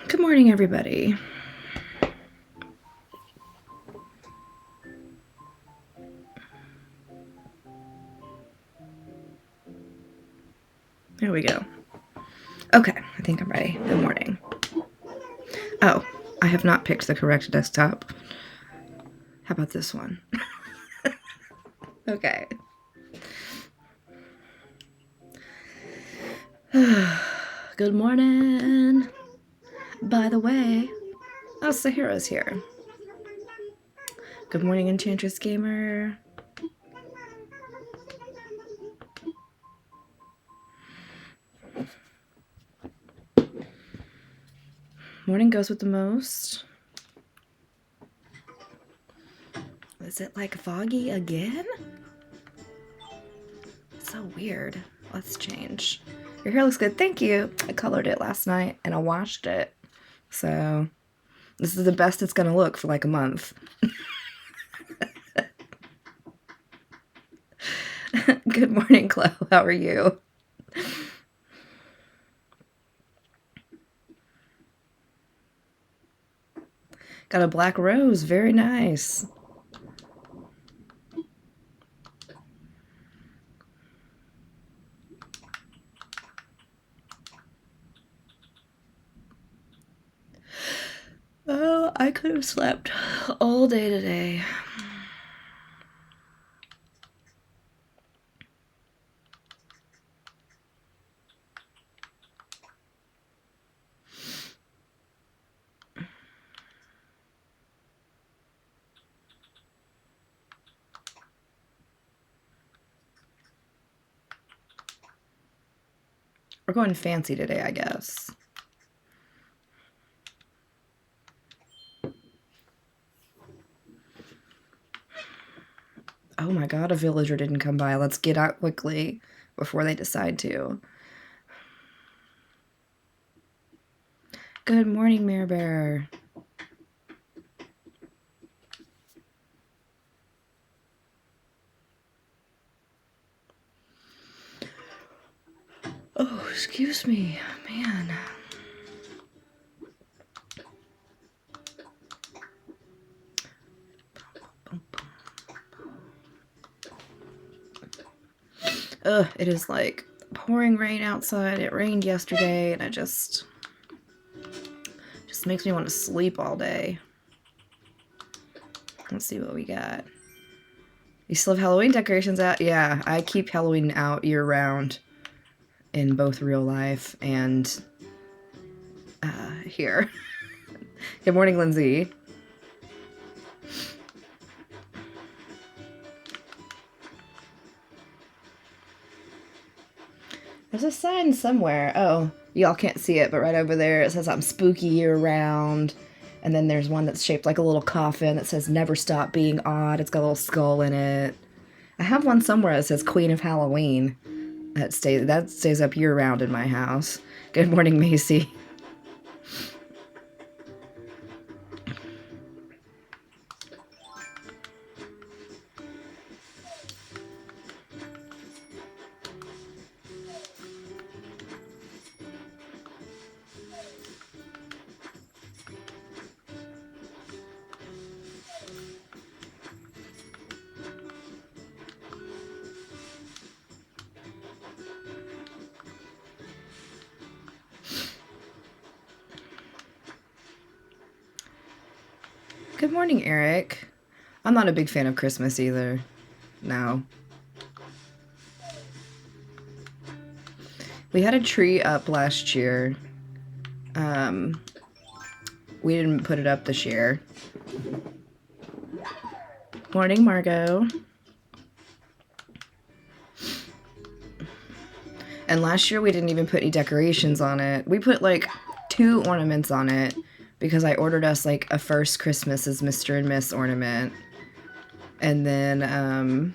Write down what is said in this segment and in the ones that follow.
Good morning, everybody. There we go. Okay, I think I'm ready. Good morning. Oh, I have not picked the correct desktop. How about this one? Okay. Good morning. By the way, Sahara's here. Good morning, Enchantress Gamer. Morning goes with the most. Is it like foggy again? So weird. Let's change. Your hair looks good. Thank you. I colored it last night and I washed it. So this is the best it's gonna look for like a month. Good morning, Chloe. How are you? Got a black rose. Very nice. Oh, I could have slept all day today. We're going fancy today, I guess. Oh my god, a villager didn't come by. Let's get out quickly before they decide to. Good morning, Mare Bear. Oh, excuse me, man. Ugh, it is like pouring rain outside. It rained yesterday and it just makes me want to sleep all day. Let's see what we got. You still have Halloween decorations out? Yeah, I keep Halloween out year-round in both real life and here. Good morning, Lindsay. There's a sign somewhere. Oh, y'all can't see it, but right over there it says I'm spooky year-round. And then there's one that's shaped like a little coffin that says never stop being odd. It's got a little skull in it. I have one somewhere that says Queen of Halloween. That stays up year-round in my house. Good morning, Macy. Good morning, Eric. I'm not a big fan of Christmas either. No. We had a tree up last year. We didn't put it up this year. Morning, Margot. And last year we didn't even put any decorations on it. We put like 2 ornaments on it because I ordered us like a first Christmas as Mr. and Miss ornament. And then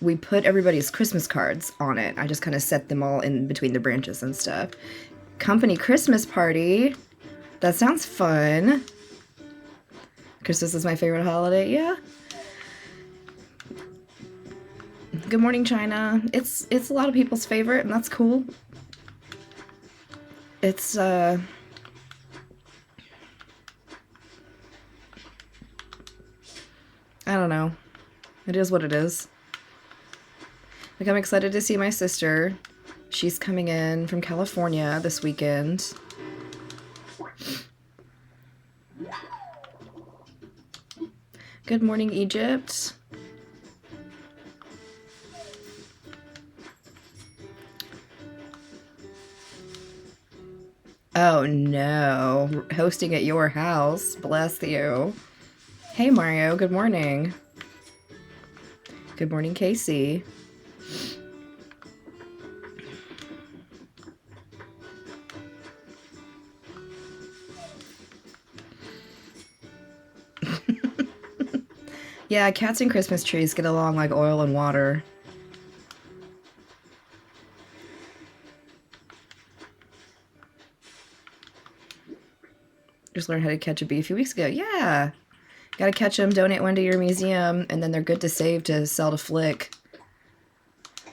we put everybody's Christmas cards on it. I just kind of set them all in between the branches and stuff. Company Christmas party. That sounds fun. Christmas is my favorite holiday. Yeah. Good morning, China. It's a lot of people's favorite, and that's cool. It's I don't know. It is what it is. Like, I'm excited to see my sister. She's coming in from California this weekend. Good morning, Egypt. Oh no. Hosting at your house. Bless you. Hey, Mario. Good morning. Good morning, Casey. Yeah, cats and Christmas trees get along like oil and water. Just learned how to catch a bee a few weeks ago. Yeah. Gotta catch them, donate one to your museum, and then they're good to save to sell to Flick.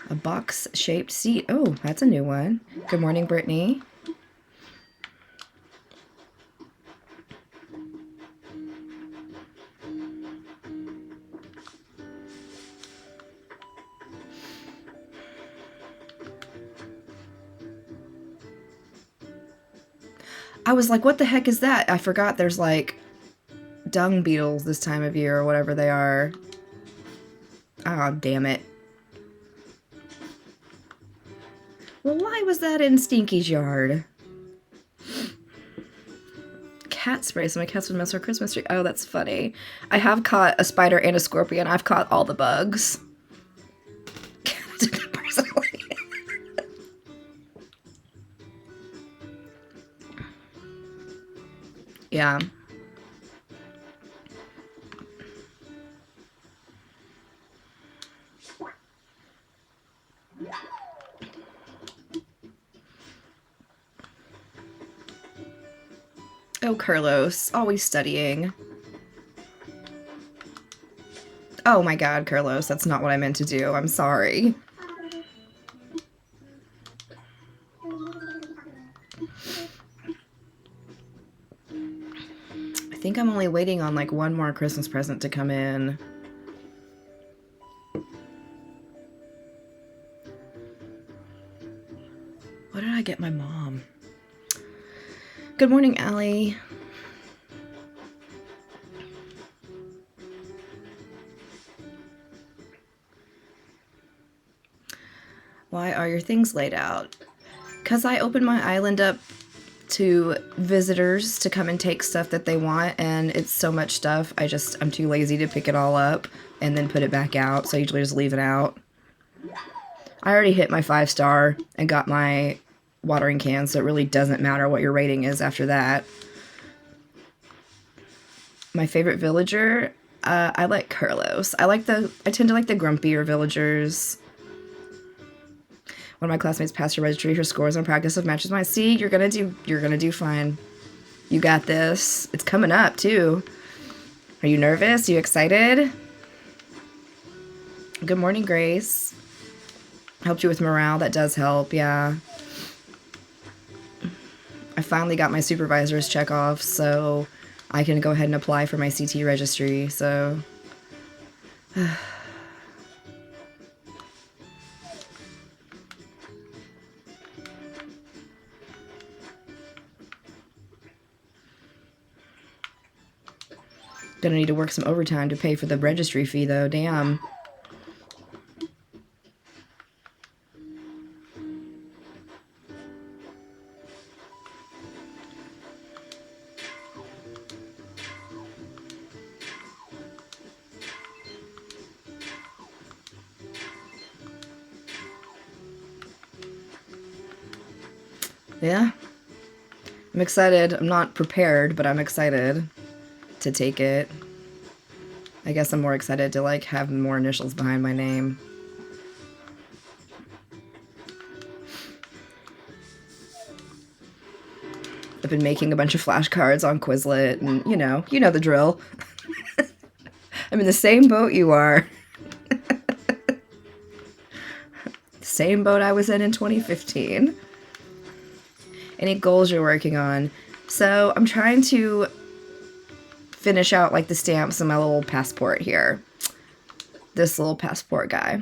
A box-shaped seat. Oh, that's a new one. Good morning, Brittany. I was like, what the heck is that? I forgot there's like dung beetles this time of year or whatever they are. Oh, damn it. Well, why was that in Stinky's yard? Cat spray, so my cats would mess with our Christmas tree. Oh, that's funny. I have caught a spider and a scorpion. I've caught all the bugs. I took that personally. Yeah. Oh, Carlos, always studying. Oh my god, Carlos, that's not what I meant to do. I'm sorry. I think I'm only waiting on like one more Christmas present to come in. What did I get my mom? Good morning, Allie. Why are your things laid out? Because I opened my island up to visitors to come and take stuff that they want, and it's so much stuff, I'm too lazy to pick it all up and then put it back out, so I usually just leave it out. I already hit my 5-star and got my watering can, so it really doesn't matter what your rating is after that. My favorite villager, I like Carlos. I tend to like the grumpier villagers. One of my classmates passed her registry. Her scores on practice of matches mine. See, you're gonna do fine. You got this. It's coming up too. Are you nervous? Are you excited? Good morning, Grace. Helped you with morale. That does help, yeah. I finally got my supervisor's check off, so I can go ahead and apply for my CT registry, so... Gonna need to work some overtime to pay for the registry fee, though. Damn. Yeah. I'm excited. I'm not prepared, but I'm excited to take it. I guess I'm more excited to, like, have more initials behind my name. I've been making a bunch of flashcards on Quizlet, and, you know the drill. I'm in the same boat you are. same boat I was in 2015. Any goals you're working on? So I'm trying to finish out like the stamps in my little passport here. This little passport guy.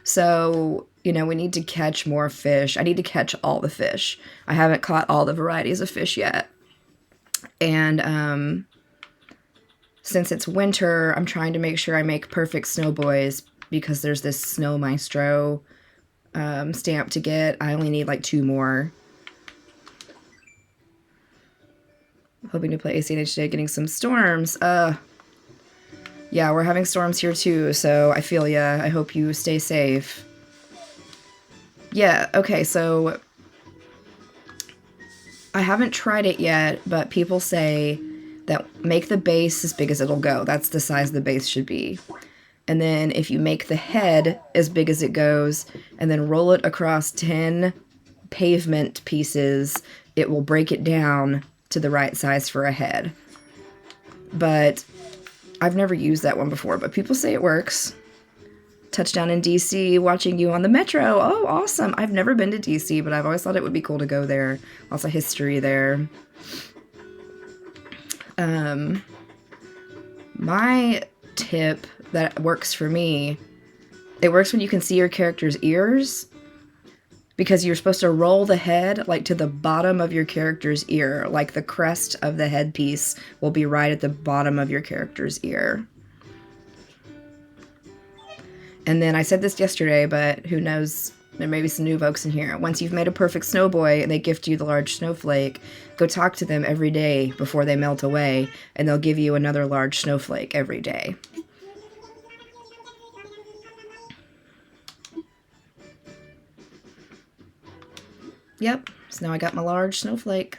So, you know, we need to catch more fish. I need to catch all the fish. I haven't caught all the varieties of fish yet. And since it's winter, I'm trying to make sure I make perfect snow boys because there's this Snow Maestro stamp to get. I only need like 2 more. Hoping to play ACNH today, getting some storms. Yeah, we're having storms here too, so I feel ya. I hope you stay safe. Yeah, okay, so I haven't tried it yet, but people say that make the base as big as it'll go. That's the size the base should be. And then if you make the head as big as it goes, and then roll it across 10 pavement pieces, it will break it down to the right size for a head. But I've never used that one before, but people say it works. Touchdown in DC, watching you on the Metro. Oh, awesome. I've never been to DC, but I've always thought it would be cool to go there. Lots of history there. My tip that works for me, it works when you can see your character's ears, because you're supposed to roll the head like to the bottom of your character's ear, like the crest of the headpiece will be right at the bottom of your character's ear. And then I said this yesterday, but who knows, there may be some new folks in here. Once you've made a perfect snow boy and they gift you the large snowflake, go talk to them every day before they melt away, and they'll give you another large snowflake every day. Yep, so now I got my large snowflake.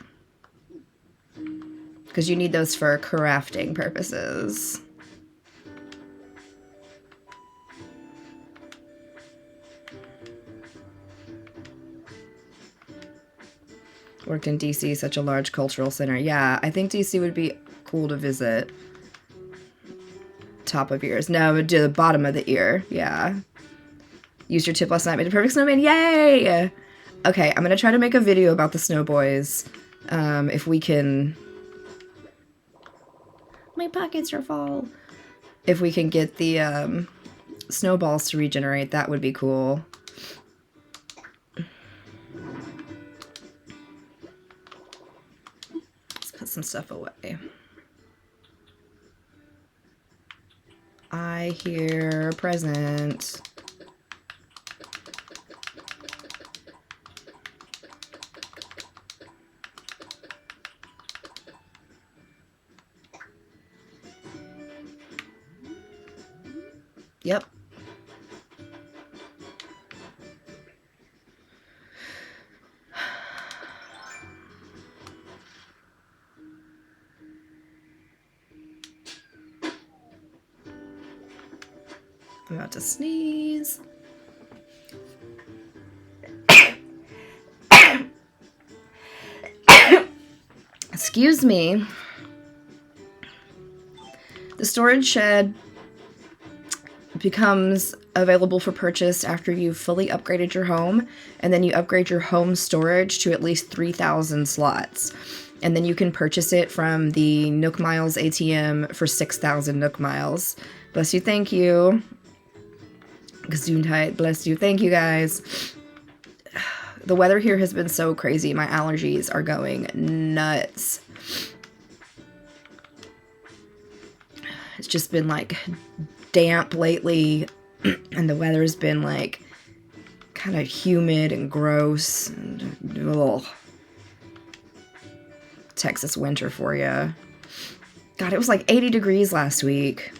Because you need those for crafting purposes. Worked in DC, such a large cultural center. Yeah, I think DC would be cool to visit. Top of ears. No, to the bottom of the ear. Yeah. Used your tip last night, made a perfect snowman. Yay! Okay, I'm gonna try to make a video about the snow boys. If we can... My pockets are full. If we can get the snowballs to regenerate, that would be cool. Let's put some stuff away. I hear a present. Yep. I'm about to sneeze. Excuse me. The storage shed becomes available for purchase after you've fully upgraded your home, and then you upgrade your home storage to at least 3,000 slots. And then you can purchase it from the Nook Miles ATM for 6,000 Nook Miles. Bless you, thank you. Gesundheit, bless you, thank you guys. The weather here has been so crazy. My allergies are going nuts. It's just been like damp lately, and the weather's been like kind of humid and gross and ugh. Texas winter for you. God, it was like 80 degrees last week.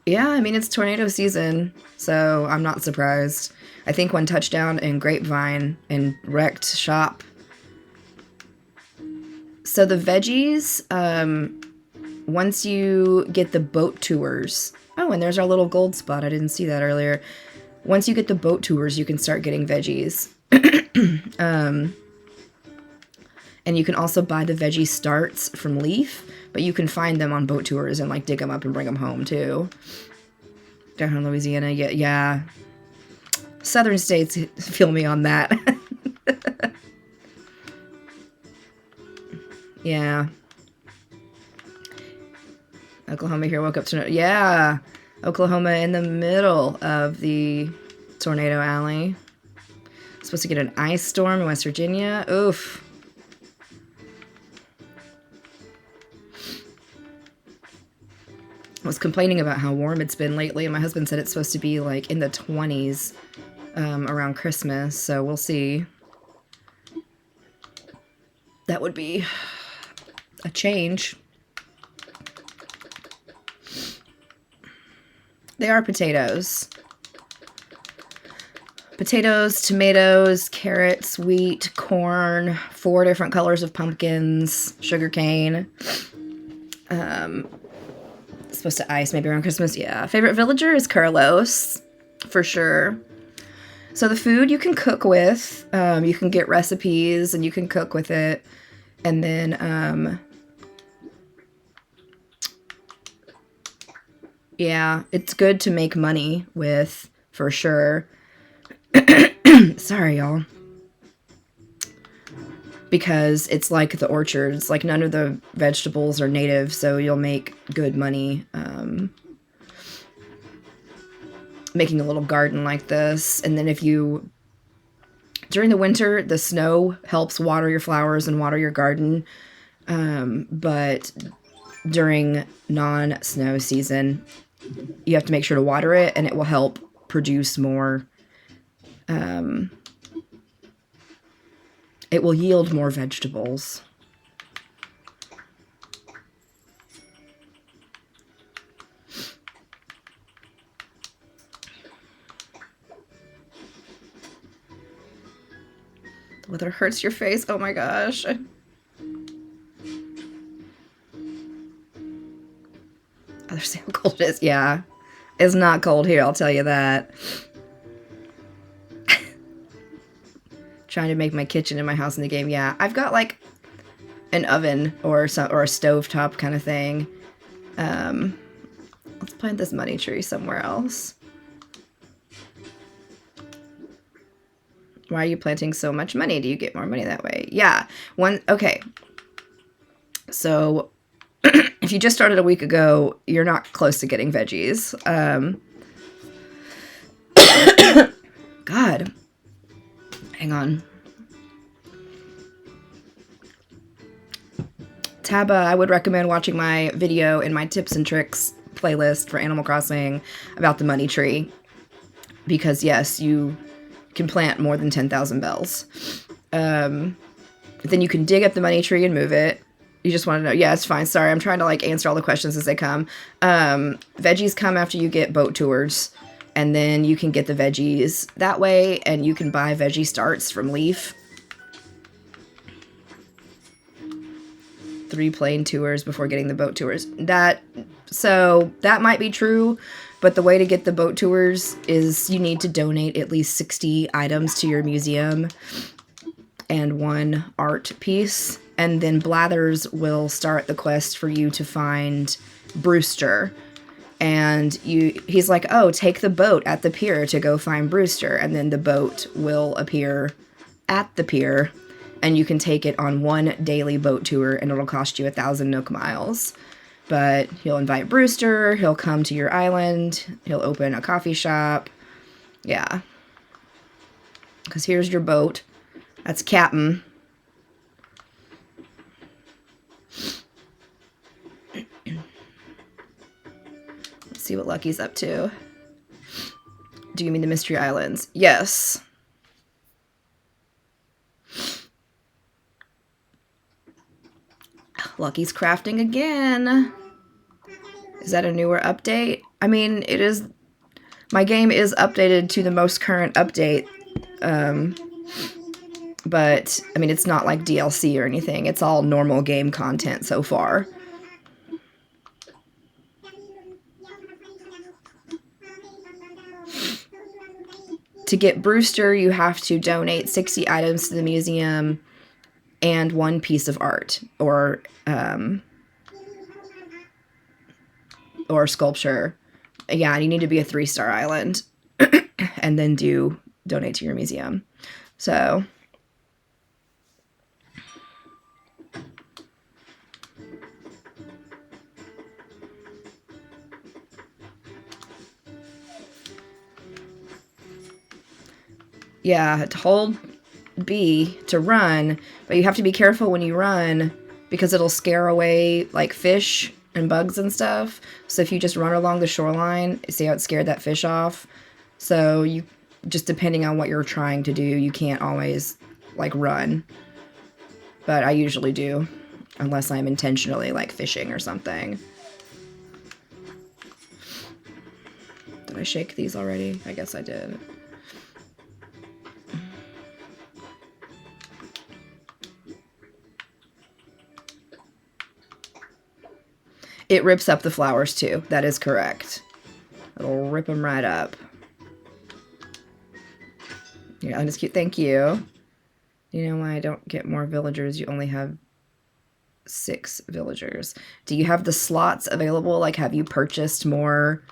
Yeah, I mean, it's tornado season, so I'm not surprised. I think when Touchdown and Grapevine and Wrecked shop. So the veggies, once you get the boat tours... Oh, and there's our little gold spot. I didn't see that earlier. Once you get the boat tours, you can start getting veggies. And you can also buy the veggie starts from Leaf, but you can find them on boat tours and, like, dig them up and bring them home, too. Down in Louisiana, yeah. Southern states feel me on that. Yeah. Oklahoma here woke up to... Yeah. Oklahoma in the middle of the tornado alley. Supposed to get an ice storm in West Virginia. Oof. I was complaining about how warm it's been lately, and my husband said it's supposed to be like in the 20s around Christmas, so we'll see. That would be a change. They are potatoes. Potatoes, tomatoes, carrots, wheat, corn, 4 different colors of pumpkins, sugar cane. Supposed to ice maybe around Christmas. Yeah. Favorite villager is Carlos, for sure. So the food you can cook with, you can get recipes and you can cook with it. And then, yeah, it's good to make money with, for sure. Sorry, y'all. Because it's like the orchards, like none of the vegetables are native, so you'll make good money making a little garden like this. And then if you, during the winter, the snow helps water your flowers and water your garden, but during non-snow season, you have to make sure to water it, and it will help produce more. It will yield more vegetables. The weather hurts your face. Oh my gosh. Other say how cold it is. Yeah. It's not cold here, I'll tell you that. Trying to make my kitchen in my house in the game. Yeah, I've got like an oven or a stovetop kind of thing. Let's plant this money tree somewhere else. Why are you planting so much money? Do you get more money that way? Yeah. Okay. So if you just started a week ago, you're not close to getting veggies. God. Hang on. Taba, I would recommend watching my video in my tips and tricks playlist for Animal Crossing about the money tree. Because yes, you can plant more than 10,000 bells. Then you can dig up the money tree and move it. You just want to know. Yeah, it's fine. Sorry, I'm trying to like answer all the questions as they come. Veggies come after you get boat tours. And then you can get the veggies that way, and you can buy veggie starts from Leaf. 3 plane tours before getting the boat tours. So that might be true, but the way to get the boat tours is you need to donate at least 60 items to your museum and 1 art piece. And then Blathers will start the quest for you to find Brewster. And he's like, oh, take the boat at the pier to go find Brewster. And then the boat will appear at the pier, and you can take it on 1 daily boat tour, and it'll cost you 1,000 Nook miles. But he'll invite Brewster, he'll come to your island, he'll open a coffee shop. Yeah. Because here's your boat. That's Captain. See what Lucky's up to. Do you mean the Mystery Islands? Yes. Lucky's crafting again. Is that a newer update? I mean, it is. My game is updated to the most current update. But, I mean, it's not like DLC or anything. It's all normal game content so far. To get Brewster, you have to donate 60 items to the museum and 1 piece of art or sculpture. Yeah, you need to be a 3-star island and then do donate to your museum. So yeah, hold B to run, but you have to be careful when you run because it'll scare away like fish and bugs and stuff. So if you just run along the shoreline, see how it scared that fish off? So you just depending on what you're trying to do, you can't always like run. But I usually do, unless I'm intentionally like fishing or something. Did I shake these already? I guess I did. It rips up the flowers too. That is correct. It'll rip them right up. Yeah, that's cute. Thank you. You know why I don't get more villagers? You only have 6 villagers. Do you have the slots available? Like, have you purchased more,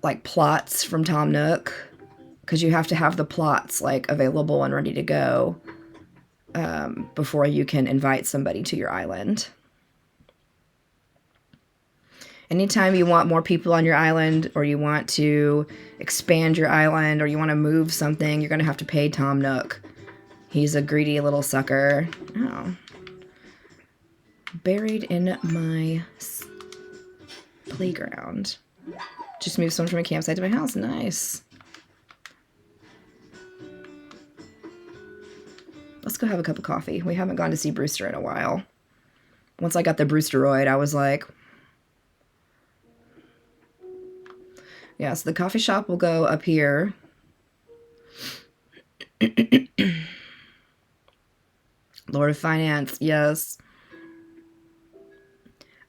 like, plots from Tom Nook? Because you have to have the plots, like, available and ready to go before you can invite somebody to your island. Anytime you want more people on your island, or you want to expand your island, or you want to move something, you're going to have to pay Tom Nook. He's a greedy little sucker. Oh. Buried in my playground. Just moved someone from a campsite to my house. Nice. Let's go have a cup of coffee. We haven't gone to see Brewster in a while. Once I got the Brewsteroid, I was like... Yeah, so the coffee shop will go up here. Lord of Finance, yes.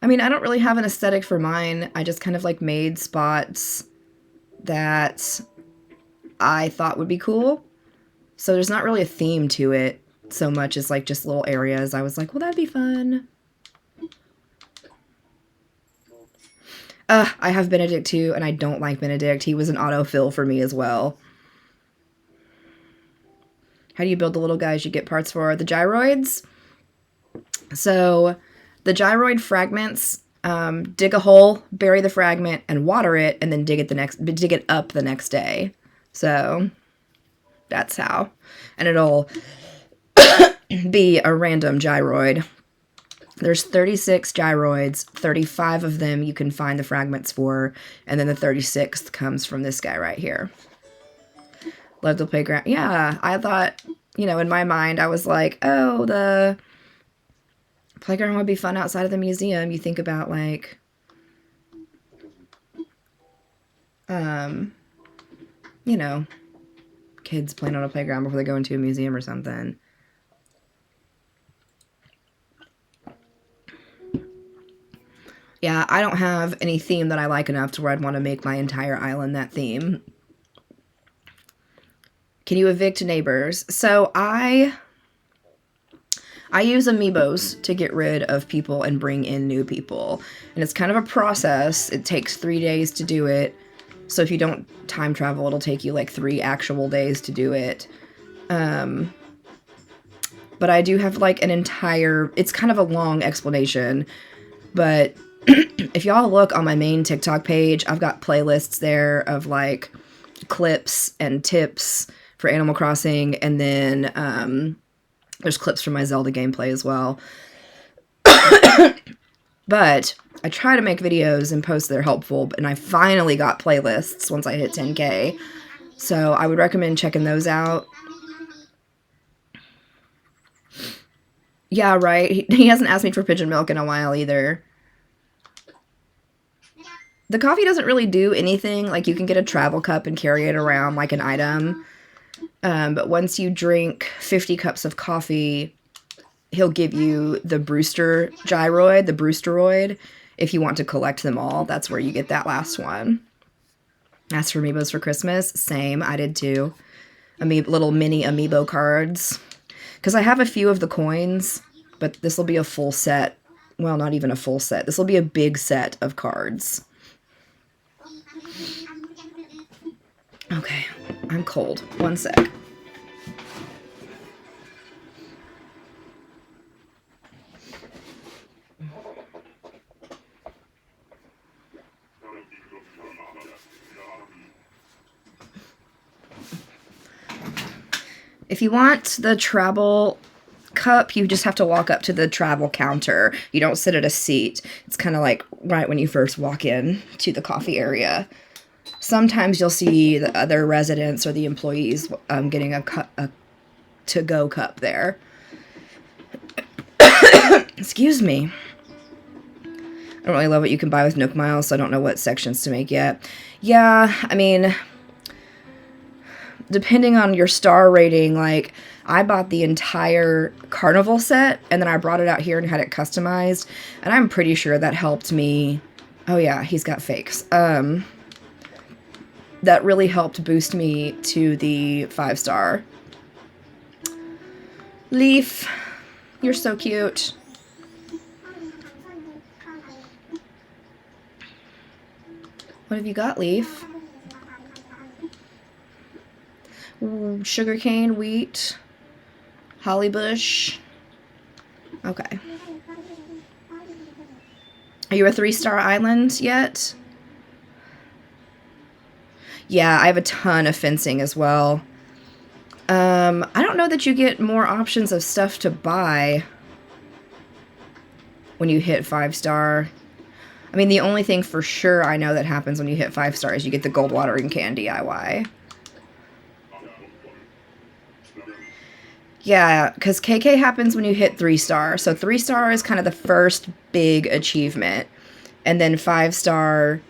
I mean, I don't really have an aesthetic for mine. I just kind of like made spots that I thought would be cool. So there's not really a theme to it so much as like just little areas. I was like, well, that'd be fun. I have Benedict too, and I don't like Benedict. He was an autofill for me as well. How do you build the little guys you get parts for? The gyroids? So the gyroid fragments, dig a hole, bury the fragment, and water it, and then dig it up the next day. So that's how. And it'll be a random gyroid. There's 36 gyroids, 35 of them you can find the fragments for, and then the 36th comes from this guy right here. Love the playground. Yeah, I thought, you know, in my mind, I was like, oh, the playground would be fun outside of the museum. You think about, like, you know, kids playing on a playground before they go into a museum or something. Yeah, I don't have any theme that I like enough to where I'd want to make my entire island that theme. Can you evict neighbors? So I use amiibos to get rid of people and bring in new people. And it's kind of a process. It takes 3 days to do it. So if you don't time travel, it'll take you like 3 actual days to do it. But I do have like an entire, it's kind of a long explanation, but if y'all look on my main TikTok page, I've got playlists there of like clips and tips for Animal Crossing, and then there's clips from my Zelda gameplay as well. But I try to make videos and post that are helpful, and I finally got playlists once I hit 10K. So I would recommend checking those out. Yeah, right. He hasn't asked me for pigeon milk in a while either. The coffee doesn't really do anything. Like, you can get a travel cup and carry it around like an item. But once you drink 50 cups of coffee, he'll give you the Brewster gyroid, the Brewsteroid. If you want to collect them all, that's where you get that last one. Asked for amiibos for Christmas. Same, I did too. Little mini amiibo cards. Because I have a few of the coins, but this will be a full set. Well, not even a full set. This will be a big set of cards. Okay. I'm cold. One sec. If you want the travel cup, you just have to walk up to the travel counter. You don't sit at a seat. It's kind of like right when you first walk in to the coffee area. Sometimes you'll see the other residents or the employees getting a to-go cup there. Excuse me. I don't really love what you can buy with Nook Miles, so I don't know what sections to make yet. Yeah, I mean, depending on your star rating, like, I bought the entire Carnival set, and then I brought it out here and had it customized, and I'm pretty sure that helped me. Oh yeah, he's got fakes. That really helped boost me to the 5-star. Leaf, you're so cute. What have you got, Leaf? Ooh, sugarcane, wheat, hollybush. Okay. Are you a 3-star island yet? Yeah, I have a ton of fencing as well. I don't know that you get more options of stuff to buy when you hit 5-star. I mean, the only thing for sure I know that happens when you hit 5-star is you get the gold watering can DIY. Yeah, because KK happens when you hit 3-star. So 3-star is kind of the first big achievement. And then 5-star,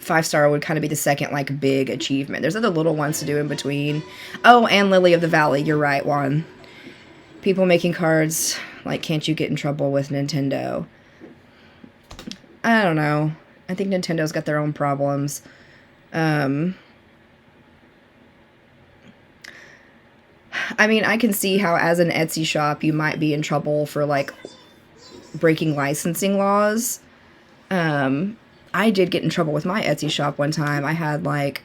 5-star would kind of be the second, like, big achievement. There's other little ones to do in between. Oh, and Lily of the Valley. You're right, Juan. People making cards, like, can't you get in trouble with Nintendo? I don't know. I think Nintendo's got their own problems. I mean, I can see how as an Etsy shop you might be in trouble for, like, breaking licensing laws. I did get in trouble with my Etsy shop one time. I had, like,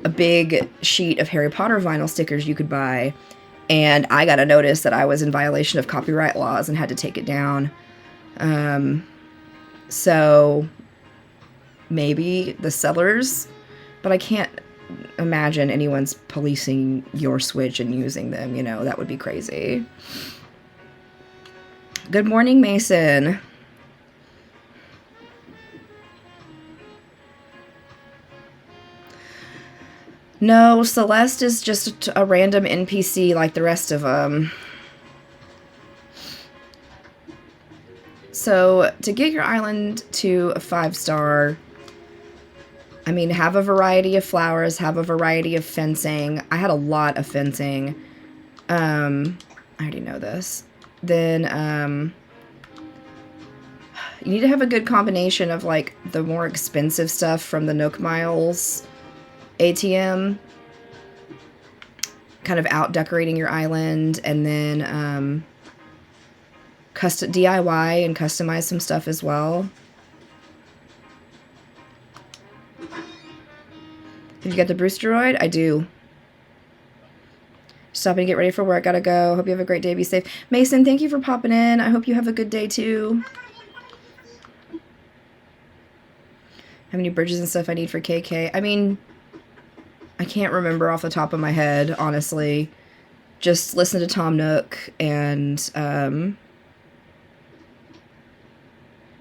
a big sheet of Harry Potter vinyl stickers you could buy, and I got a notice that I was in violation of copyright laws and had to take it down. So maybe the sellers, but I can't imagine anyone's policing your Switch and using them, you know, that would be crazy. Good morning, Mason. No, Celeste is just a random NPC like the rest of them. So, to get your island to a 5-star, I mean, have a variety of flowers, have a variety of fencing. I had a lot of fencing. I already know this. Then, you need to have a good combination of, like, the more expensive stuff from the Nook Miles ATM, kind of out decorating your island, and then custom DIY and customize some stuff as well. Have you got the Brewster droid? I do. Stopping to get ready for work. Gotta go. Hope you have a great day. Be safe. Mason, thank you for popping in. I hope you have a good day too. How many bridges and stuff I need for KK? I mean, I can't remember off the top of my head, honestly. Just listen to Tom Nook and,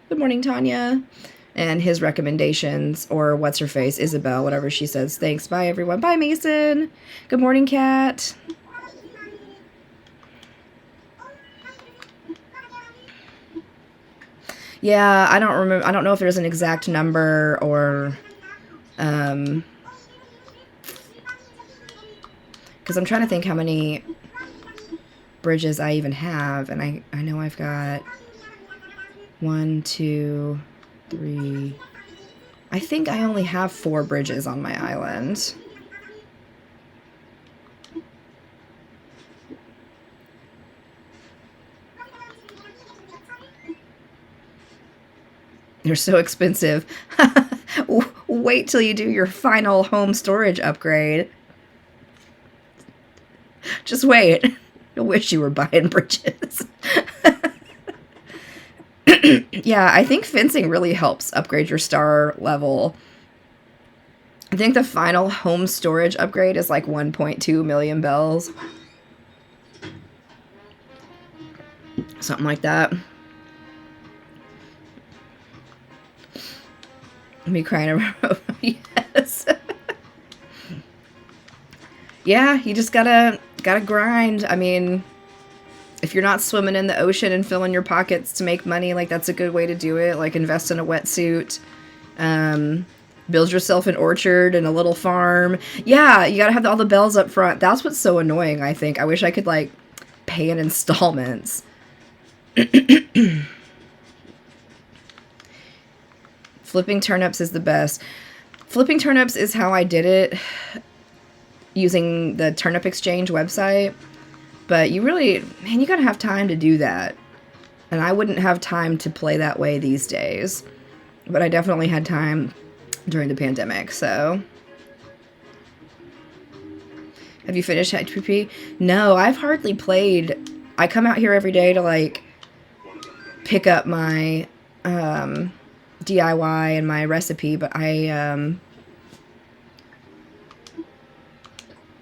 good morning, Tanya. And his recommendations, or what's her face, Isabel, whatever she says. Thanks. Bye, everyone. Bye, Mason. Good morning, Kat. Yeah, I don't remember. I don't know if there's an exact number or, because I'm trying to think how many bridges I even have, and I know I've got 1, 2, 3. I think I only have 4 bridges on my island. They're so expensive. Wait till you do your final home storage upgrade. Just wait. I wish you were buying bridges. Yeah, I think fencing really helps upgrade your star level. I think the final home storage upgrade is like 1.2 million bells. Something like that. Me crying around. Yes. Yeah, you just gotta grind. I mean, if you're not swimming in the ocean and filling your pockets to make money, like that's a good way to do it. Like invest in a wetsuit. Build yourself an orchard and a little farm. Yeah, you gotta have all the bells up front. That's what's so annoying, I think. I wish I could, like, pay in installments. Flipping turnips is the best. Flipping turnips is how I did it using the Turnip Exchange website. But you really, man, you gotta have time to do that. And I wouldn't have time to play that way these days. But I definitely had time during the pandemic, so. Have you finished HPP? No, I've hardly played. I come out here every day to, like, pick up my DIY and my recipe, but I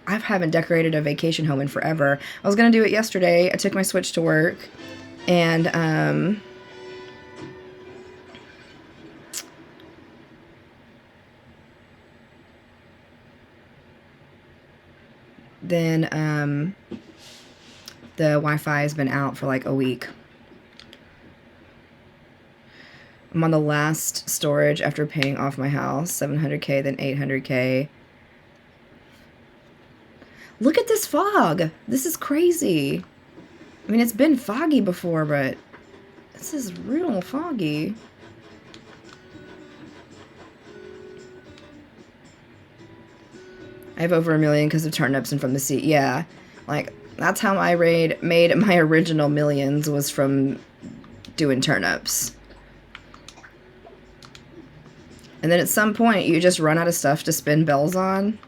haven't decorated a vacation home in forever. I was gonna do it yesterday. I took my Switch to work, and then the Wi-Fi has been out for like a week. I'm on the last storage after paying off my house. 700K, then 800K. Look at this fog. This is crazy. I mean, it's been foggy before, but this is real foggy. I have over 1 million because of turnips and from the sea. Yeah, like, that's how I made my original millions, was from doing turnips. And then at some point, you just run out of stuff to spin bells on.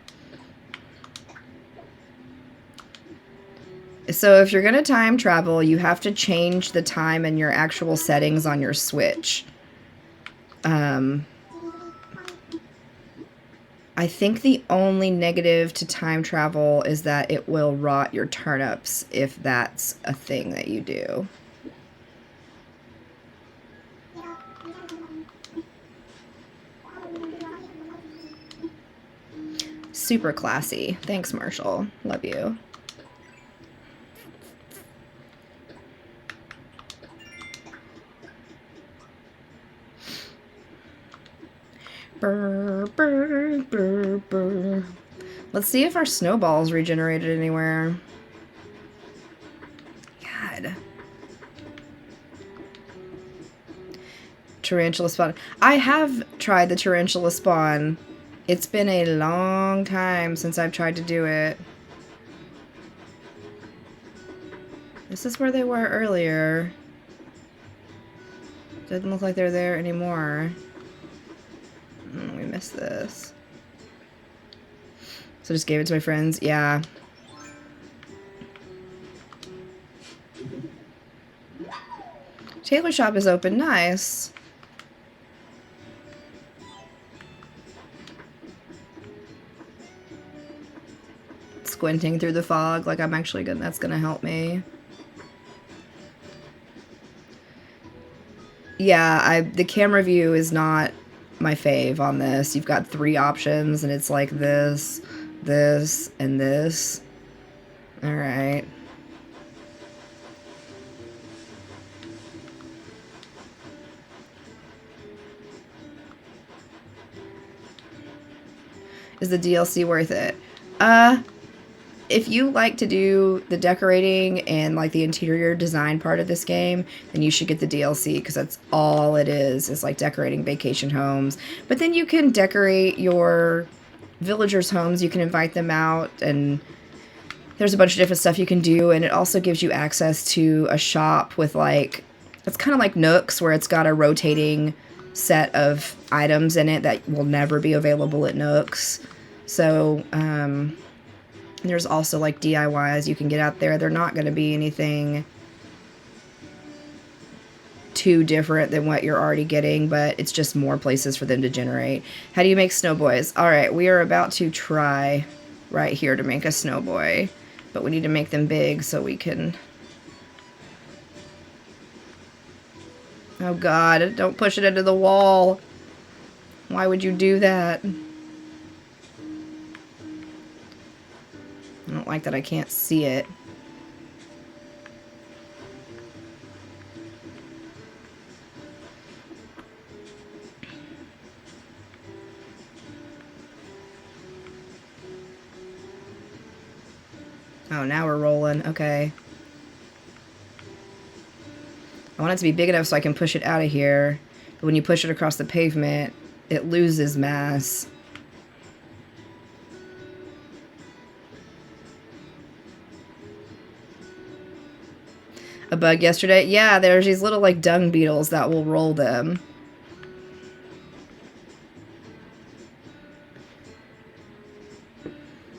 So if you're going to time travel, you have to change the time in your actual settings on your Switch. I think the only negative to time travel is that it will rot your turnips, if that's a thing that you do. Super classy. Thanks, Marshall. Love you. Brr, brr, brr, brr. Let's see if our snowball's regenerated anywhere. God. Tarantula spawn. I have tried the tarantula spawn. It's been a long time since I've tried to do it. This is where they were earlier. Doesn't look like they're there anymore. We missed this. So just gave it to my friends. Yeah. Tailor shop is open. Nice. Squinting through the fog, like I'm actually gonna, that's gonna help me. Yeah, the camera view is not my fave on this. You've got 3 options, and it's like this, this, and this. Alright. Is the DLC worth it? If you like to do the decorating and like the interior design part of this game, then you should get the DLC, because that's all it is like decorating vacation homes. But then you can decorate your villagers' homes, you can invite them out, and there's a bunch of different stuff you can do, and it also gives you access to a shop with, like, it's kind of like Nooks, where it's got a rotating set of items in it that will never be available at Nooks. So there's also like DIYs you can get out there. They're not going to be anything too different than what you're already getting, but it's just more places for them to generate. How do you make snow boys? All right, we are about to try right here to make a snow boy, but we need to make them big so we can... Oh God, don't push it into the wall. Why would you do that? I don't like that I can't see it. Oh, now we're rolling. Okay. I want it to be big enough so I can push it out of here. But when you push it across the pavement, it loses mass. A bug yesterday? Yeah, there's these little like dung beetles that will roll them.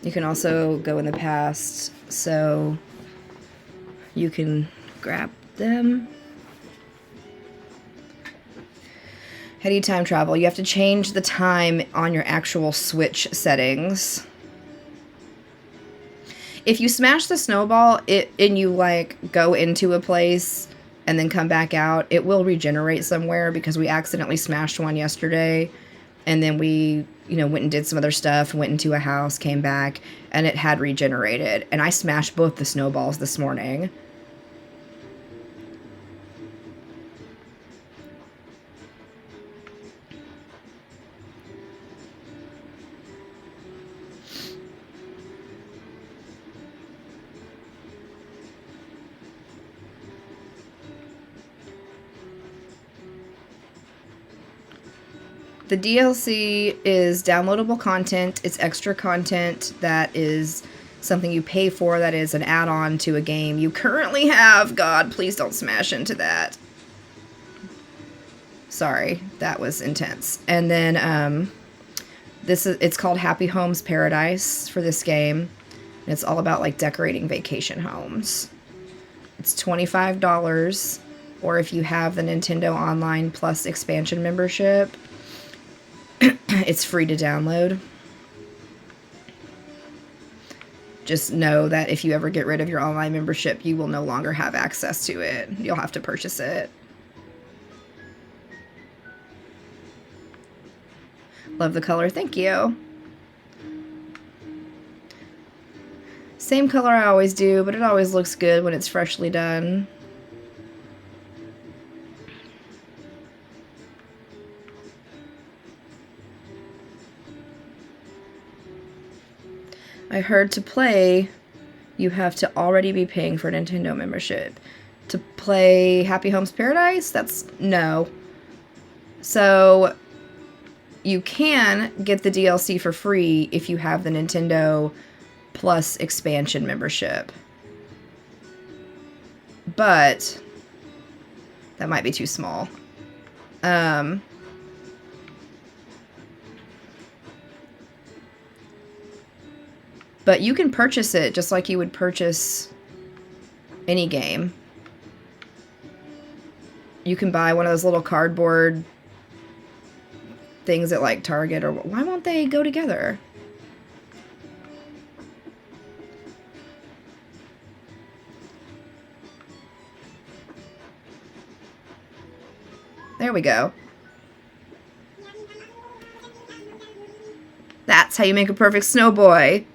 You can also go in the past, so you can grab them. How do you time travel? You have to change the time on your actual Switch settings. If you smash the snowball and you like go into a place and then come back out, it will regenerate somewhere, because we accidentally smashed one yesterday, and then we, you know, went and did some other stuff, went into a house, came back, and it had regenerated. And I smashed both the snowballs this morning. The DLC is downloadable content. It's extra content that is something you pay for, that is an add-on to a game you currently have. God, please don't smash into that. Sorry, that was intense. And then it's called Happy Homes Paradise for this game. And it's all about like decorating vacation homes. It's $25, or if you have the Nintendo Online Plus expansion membership, it's free to download. Just know that if you ever get rid of your online membership, you will no longer have access to it. You'll have to purchase it. Love the color. Thank you. Same color I always do, but it always looks good when it's freshly done. I heard to play, you have to already be paying for a Nintendo membership. To play Happy Homes Paradise? That's no. So you can get the DLC for free if you have the Nintendo Plus expansion membership. But that might be too small. But you can purchase it just like you would purchase any game. You can buy one of those little cardboard things at like Target, or why won't they go together? There we go. That's how you make a perfect snow boy.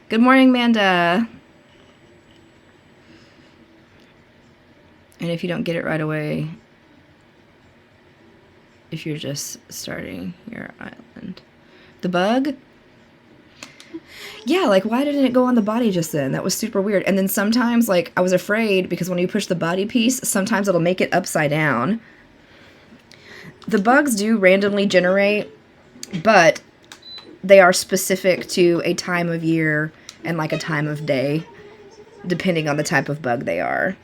Good morning, Amanda. And if you don't get it right away, if you're just starting your island. The bug? Yeah, like, why didn't it go on the body just then? That was super weird. And then sometimes, like, I was afraid because when you push the body piece, sometimes it'll make it upside down. The bugs do randomly generate, but they are specific to a time of year and, like, a time of day, depending on the type of bug they are.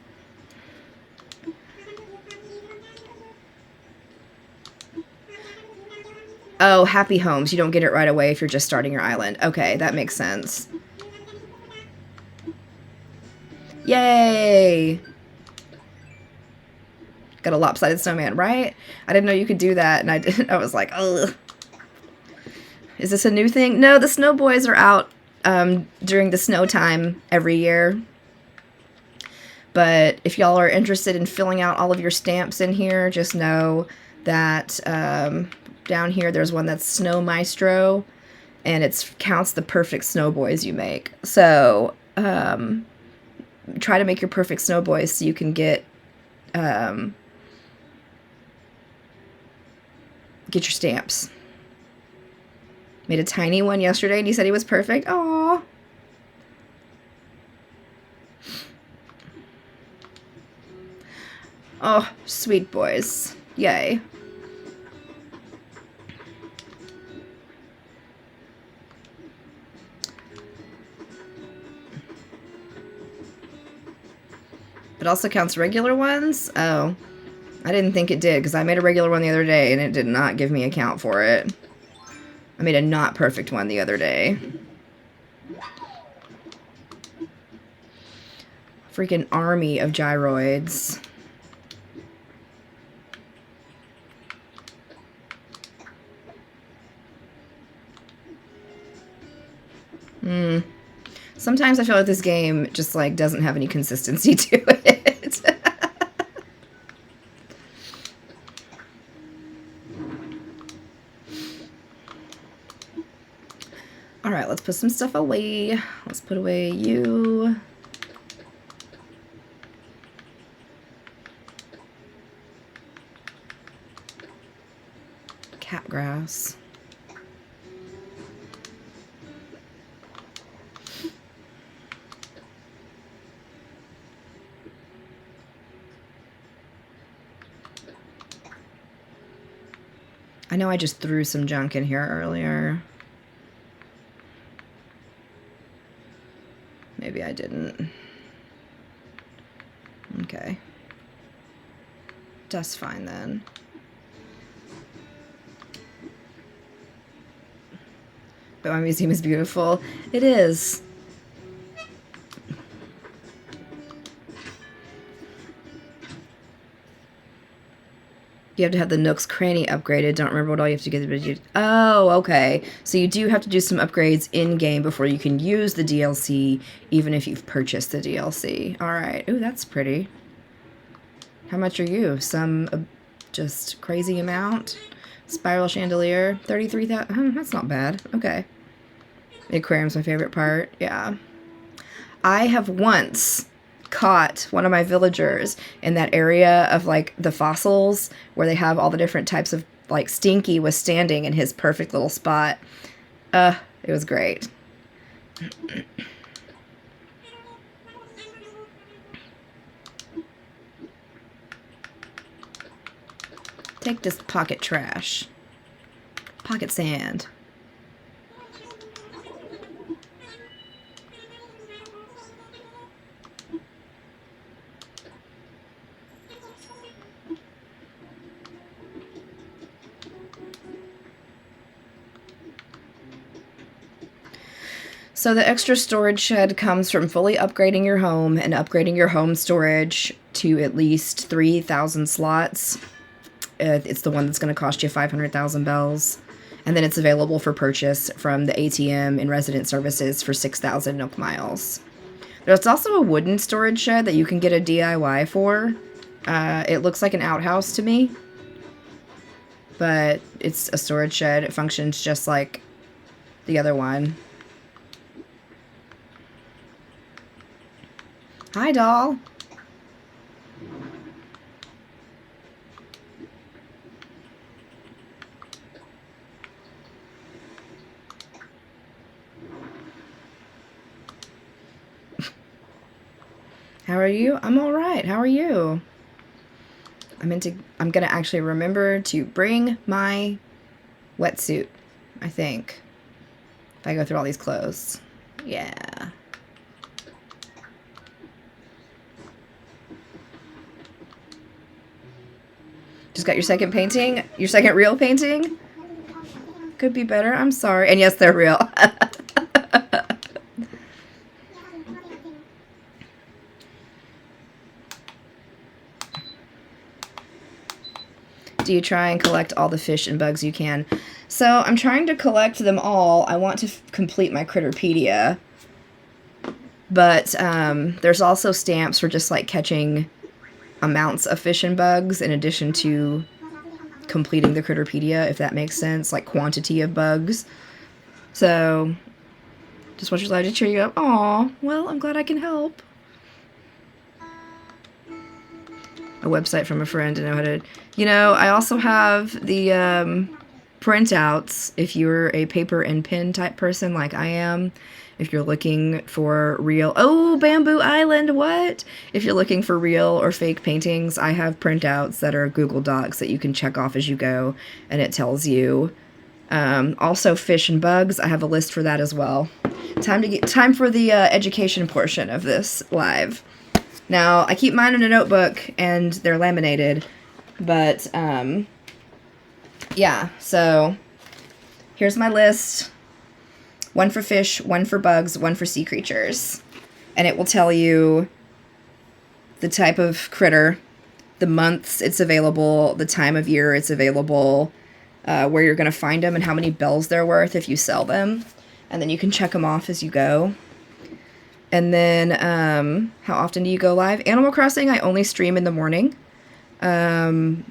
Oh, happy homes. You don't get it right away if you're just starting your island. Okay, that makes sense. Yay! Got a lopsided snowman, right? I didn't know you could do that, and I was like, ugh. Is this a new thing? No, the snow boys are out during the snow time every year. But if y'all are interested in filling out all of your stamps in here, just know that down here there's one that's Snow Maestro, and it counts the perfect snow boys you make. So try to make your perfect snow boys so you can get your stamps. Made a tiny one yesterday, and he said he was perfect. Aww. Oh, sweet boys. Yay. It also counts regular ones? Oh. I didn't think it did, because I made a regular one the other day, and it did not give me a count for it. I made a not perfect one the other day. Freaking army of gyroids. Sometimes I feel like this game just like doesn't have any consistency to it. All right, let's put some stuff away. Let's put away you. Cat grass. I know I just threw some junk in here earlier. Maybe I didn't. Okay. That's fine then. But my museum is beautiful. It is. You have to have the Nook's Cranny upgraded. Don't remember what all you have to get. Oh, okay. So you do have to do some upgrades in-game before you can use the DLC, even if you've purchased the DLC. All right. Ooh, that's pretty. How much are you? Some just crazy amount? Spiral chandelier. 33,000. That's not bad. Okay. The aquarium's my favorite part. Yeah. I have once caught one of my villagers in that area of like the fossils where they have all the different types of like Stinky was standing in his perfect little spot. It was great. Take this pocket trash. Pocket sand. So the extra storage shed comes from fully upgrading your home and upgrading your home storage to at least 3,000 slots. It's the one that's going to cost you 500,000 bells. And then it's available for purchase from the ATM in resident services for 6,000 Nook miles. There's also a wooden storage shed that you can get a DIY for. It looks like an outhouse to me. But it's a storage shed. It functions just like the other one. Hi, doll. How are you? I'm all right. How are you? I'm gonna actually remember to bring my wetsuit, I think. If I go through all these clothes. Yeah. Just got your second painting? Your second real painting? Could be better. I'm sorry. And yes, they're real. Do you try and collect all the fish and bugs you can? So I'm trying to collect them all. I want to complete my Critterpedia. But there's also stamps for just like catching amounts of fish and bugs in addition to completing the Critterpedia, if that makes sense, like quantity of bugs. So just want your life to cheer you up. Aw, well, I'm glad I can help. A website from a friend to know how to... You know, I also have the printouts if you're a paper and pen type person like I am. If you're looking for real... Oh, Bamboo Island, what? If you're looking for real or fake paintings, I have printouts that are Google Docs that you can check off as you go, and it tells you. Also, fish and bugs, I have a list for that as well. Time for the education portion of this live. Now, I keep mine in a notebook, and they're laminated, but, yeah, so here's my list. 1 for fish, 1 for bugs, 1 for sea creatures. And it will tell you the type of critter, the months it's available, the time of year it's available, where you're going to find them, and how many bells they're worth if you sell them. And then you can check them off as you go. And then, how often do you go live? Animal Crossing, I only stream in the morning.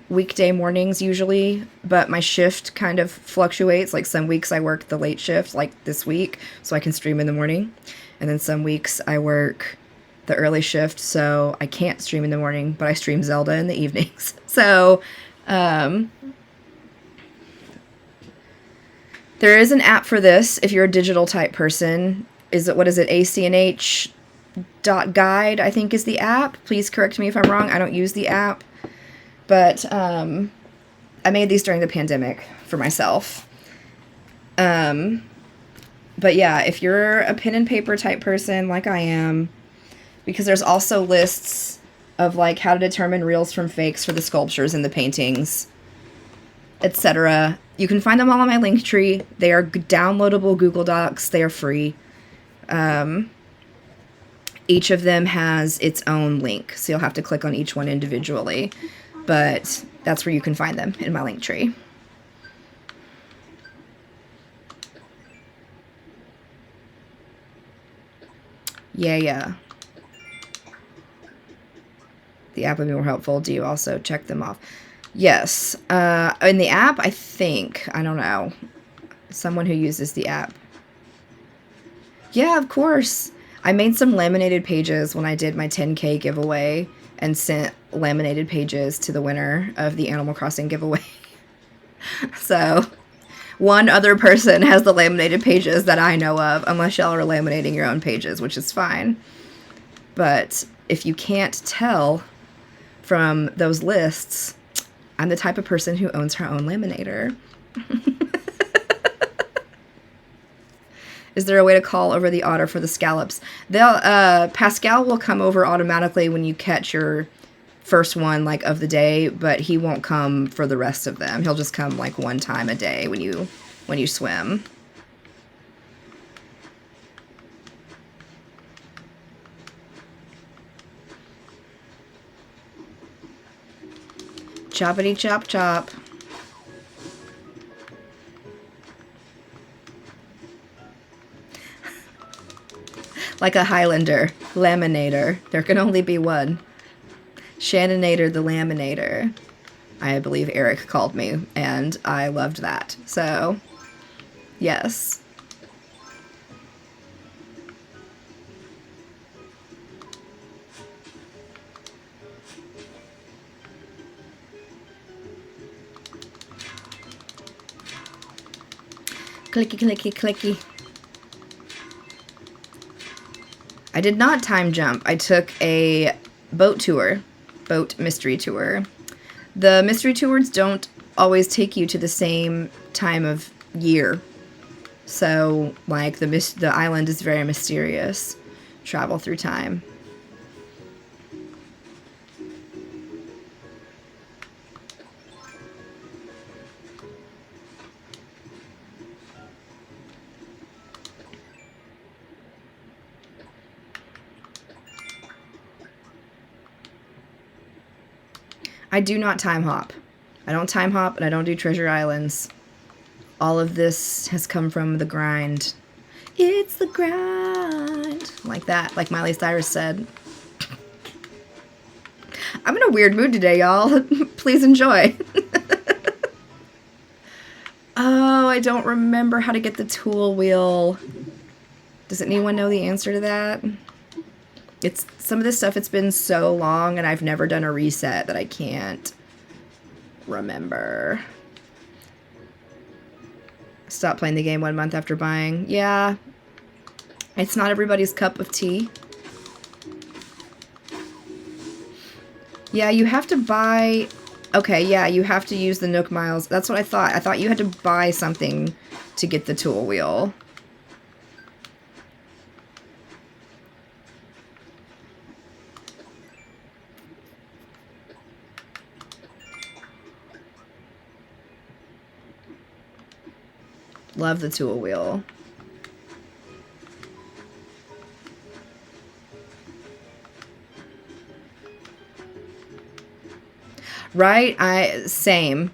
Weekday mornings usually, but my shift kind of fluctuates. Like some weeks I work the late shift, like this week, so I can stream in the morning. And then some weeks I work the early shift, so I can't stream in the morning, but I stream Zelda in the evenings. So, there is an app for this if you're a digital type person. What is it? ACNH.guide, I think is the app. Please correct me if I'm wrong. I don't use the app. But I made these during the pandemic for myself. But yeah, if you're a pen and paper type person like I am, because there's also lists of like how to determine reals from fakes for the sculptures and the paintings, etc. You can find them all on my link tree. They are downloadable Google Docs. They are free. Each of them has its own link, so you'll have to click on each one individually. But that's where you can find them, in my link tree. Yeah. The app would be more helpful. Do you also check them off? Yes. In the app, I think. I don't know. Someone who uses the app. Yeah, of course. I made some laminated pages when I did my 10K giveaway and sent laminated pages to the winner of the Animal Crossing giveaway. So, one other person has the laminated pages that I know of, unless y'all are laminating your own pages, which is fine. But if you can't tell from those lists, I'm the type of person who owns her own laminator. Is there a way to call over the otter for the scallops? Pascal will come over automatically when you catch your first one, like, of the day, but he won't come for the rest of them. He'll just come, like, one time a day when you swim. Choppity chop chop. Like a Highlander. Laminator. There can only be one. Shanninator the Laminator. I believe Eric called me, and I loved that. So, yes. Clicky, clicky, clicky. I did not time jump. I took a boat mystery tour. The mystery tours don't always take you to the same time of year. So, like, the island is very mysterious. Travel through time. I do not time hop. I don't time hop, and I don't do treasure islands. All of this has come from the grind. It's the grind. Like that, like Miley Cyrus said. I'm in a weird mood today, y'all. Please enjoy. Oh, I don't remember how to get the tool wheel. Does anyone know the answer to that? It's some of this stuff, it's been so long and I've never done a reset that I can't remember. Stop playing the game 1 month after buying. Yeah. It's not everybody's cup of tea. Yeah, you have to buy... Okay, yeah, you have to use the Nook Miles. That's what I thought. I thought you had to buy something to get the tool wheel. Love the tool wheel. Right? Same.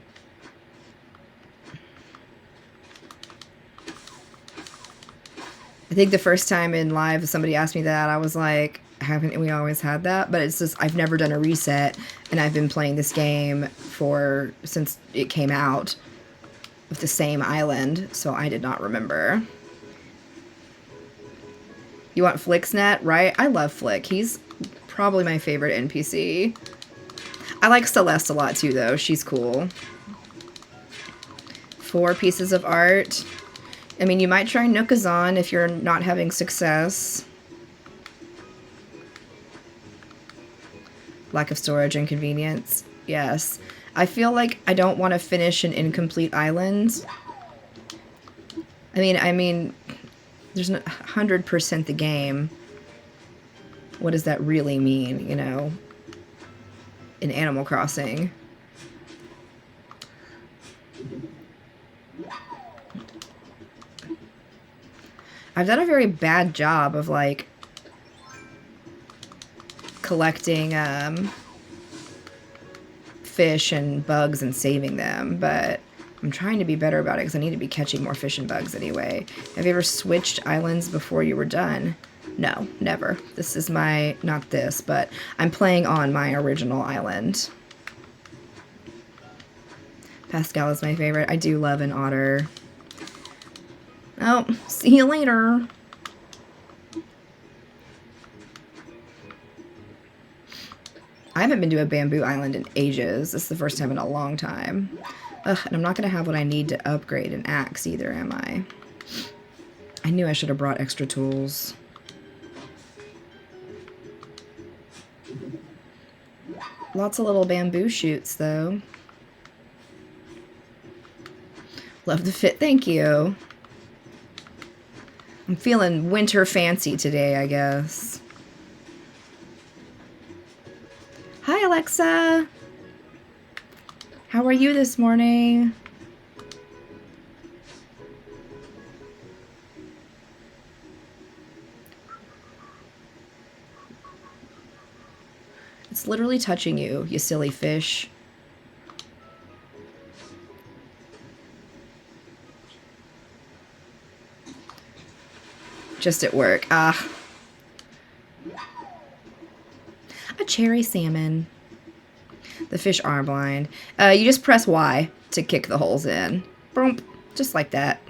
I think the first time in live somebody asked me that, I was like, haven't we always had that? But it's just, I've never done a reset, and I've been playing this game since it came out with the same island, so I did not remember. You want Flicksnet, right? I love Flick. He's probably my favorite NPC. I like Celeste a lot too, though. She's cool. 4 pieces of art. I mean, you might try Nookazon if you're not having success. Lack of storage and convenience. Yes. I feel like I don't want to finish an incomplete island. I mean, there's 100% the game. What does that really mean, you know? In Animal Crossing. I've done a very bad job of, like, collecting, fish and bugs and saving them, but I'm trying to be better about it because I need to be catching more fish and bugs anyway. Have you ever switched islands before you were done? No, never. This is not this, but I'm playing on my original island. Pascal is my favorite. I do love an otter. Oh, see you later. I haven't been to a bamboo island in ages. This is the first time in a long time. Ugh, and I'm not going to have what I need to upgrade an axe either, am I? I knew I should have brought extra tools. Lots of little bamboo shoots, though. Love the fit. Thank you. I'm feeling winter fancy today, I guess. Hi, Alexa. How are you this morning? It's literally touching you, you silly fish. Just at work. Ah. A cherry salmon. The fish are blind. You just press Y to kick the holes in. Boom. Just like that.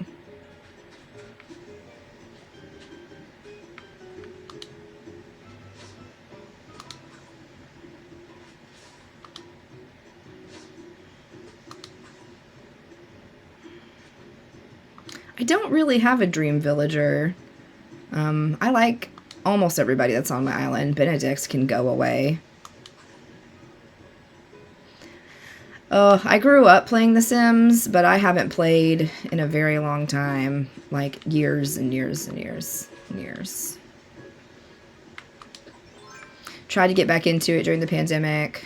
I don't really have a dream villager. I like almost everybody that's on my island. Benedict can go away. Oh, I grew up playing The Sims, but I haven't played in a very long time. Like years and years and years and years. Tried to get back into it during the pandemic.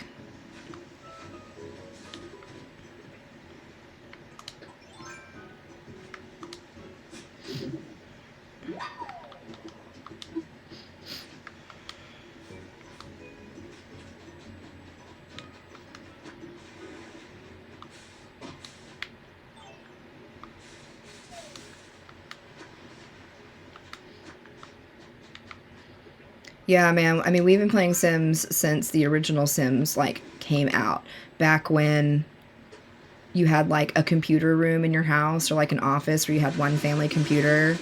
Yeah, man. I mean, we've been playing Sims since the original Sims like came out. Back when you had like a computer room in your house or like an office where you had one family computer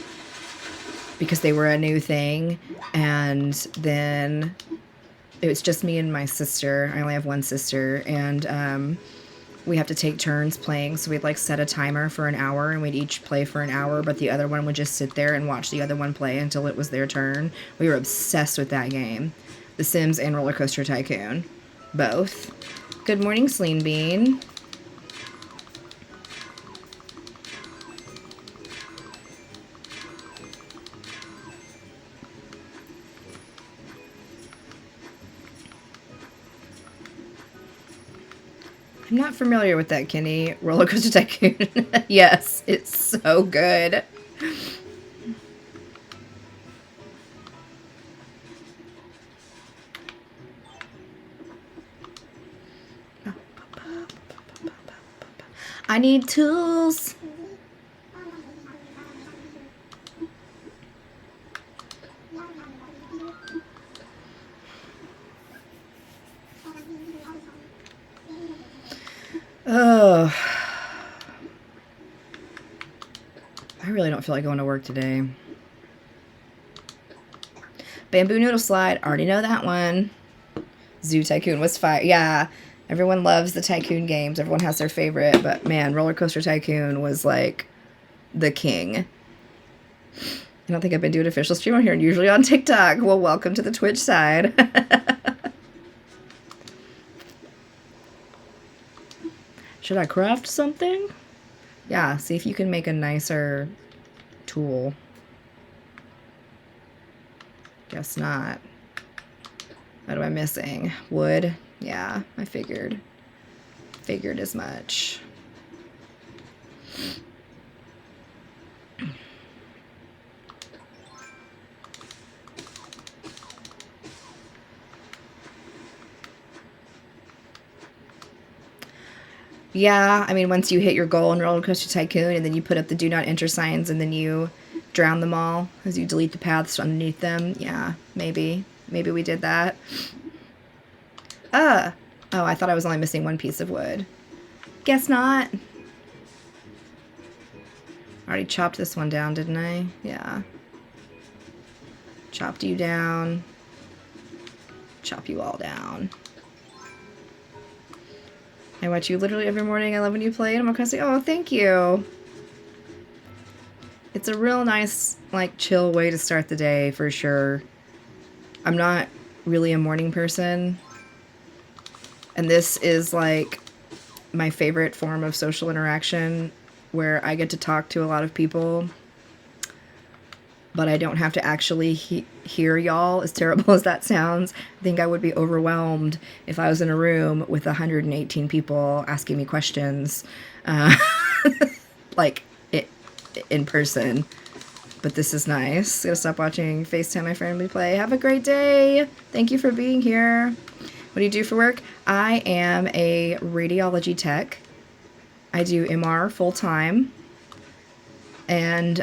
because they were a new thing. And then it was just me and my sister. I only have one sister. And we have to take turns playing. So we'd like set a timer for an hour and we'd each play for an hour, but the other one would just sit there and watch the other one play until it was their turn. We were obsessed with that game. The Sims and Roller Coaster Tycoon. Both. Good morning, Celine Bean. I'm not familiar with that, Kenny. Roller Coaster Tycoon. Yes, it's so good. I need tools. Oh, I really don't feel like going to work today. Bamboo Noodle Slide, already know that one. Zoo Tycoon was fire. Yeah, everyone loves the Tycoon games. Everyone has their favorite, but man, Roller Coaster Tycoon was like the king. I don't think I've been doing official stream on here, and usually on TikTok. Well, welcome to the Twitch side. Should I craft something? Yeah, see if you can make a nicer tool. Guess not. What am I missing? Wood? Yeah, I figured. Figured as much. Yeah, I mean, once you hit your goal in Roller Coaster Tycoon and then you put up the do not enter signs and then you drown them all as you delete the paths underneath them. Yeah, maybe. Maybe we did that. Oh, I thought I was only missing one piece of wood. Guess not. I already chopped this one down, didn't I? Yeah. Chopped you down. Chop you all down. I watch you literally every morning. I love when you play Animal Crossing. Oh, thank you. It's a real nice, like, chill way to start the day, for sure. I'm not really a morning person. And this is, like, my favorite form of social interaction, where I get to talk to a lot of people, but I don't have to actually hear y'all, as terrible as that sounds. I think I would be overwhelmed if I was in a room with 118 people asking me questions, like, in person. But this is nice. Gonna stop watching FaceTime my family play. Have a great day. Thank you for being here. What do you do for work? I am a radiology tech. I do MR full-time. And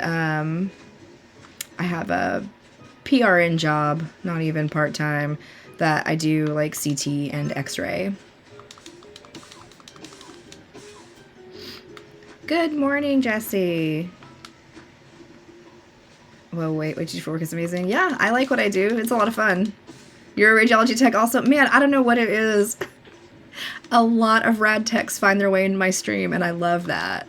I have a PRN job, not even part-time, that I do like CT and X-ray. Good morning, Jesse. Whoa, wait, what did you do for work? It's amazing. Yeah, I like what I do. It's a lot of fun. You're a radiology tech also? Man, I don't know what it is. A lot of rad techs find their way into my stream, and I love that.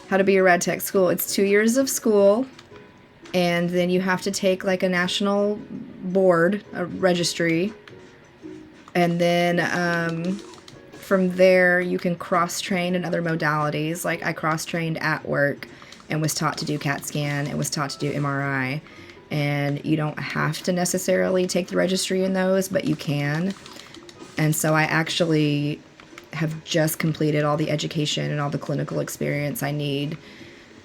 How to be a rad tech school. It's 2 years of school, and then you have to take like a national board, a registry, and then from there you can cross-train in other modalities. Like I cross-trained at work and was taught to do CAT scan and was taught to do MRI. And you don't have to necessarily take the registry in those, but you can. And so I actually have just completed all the education and all the clinical experience I need.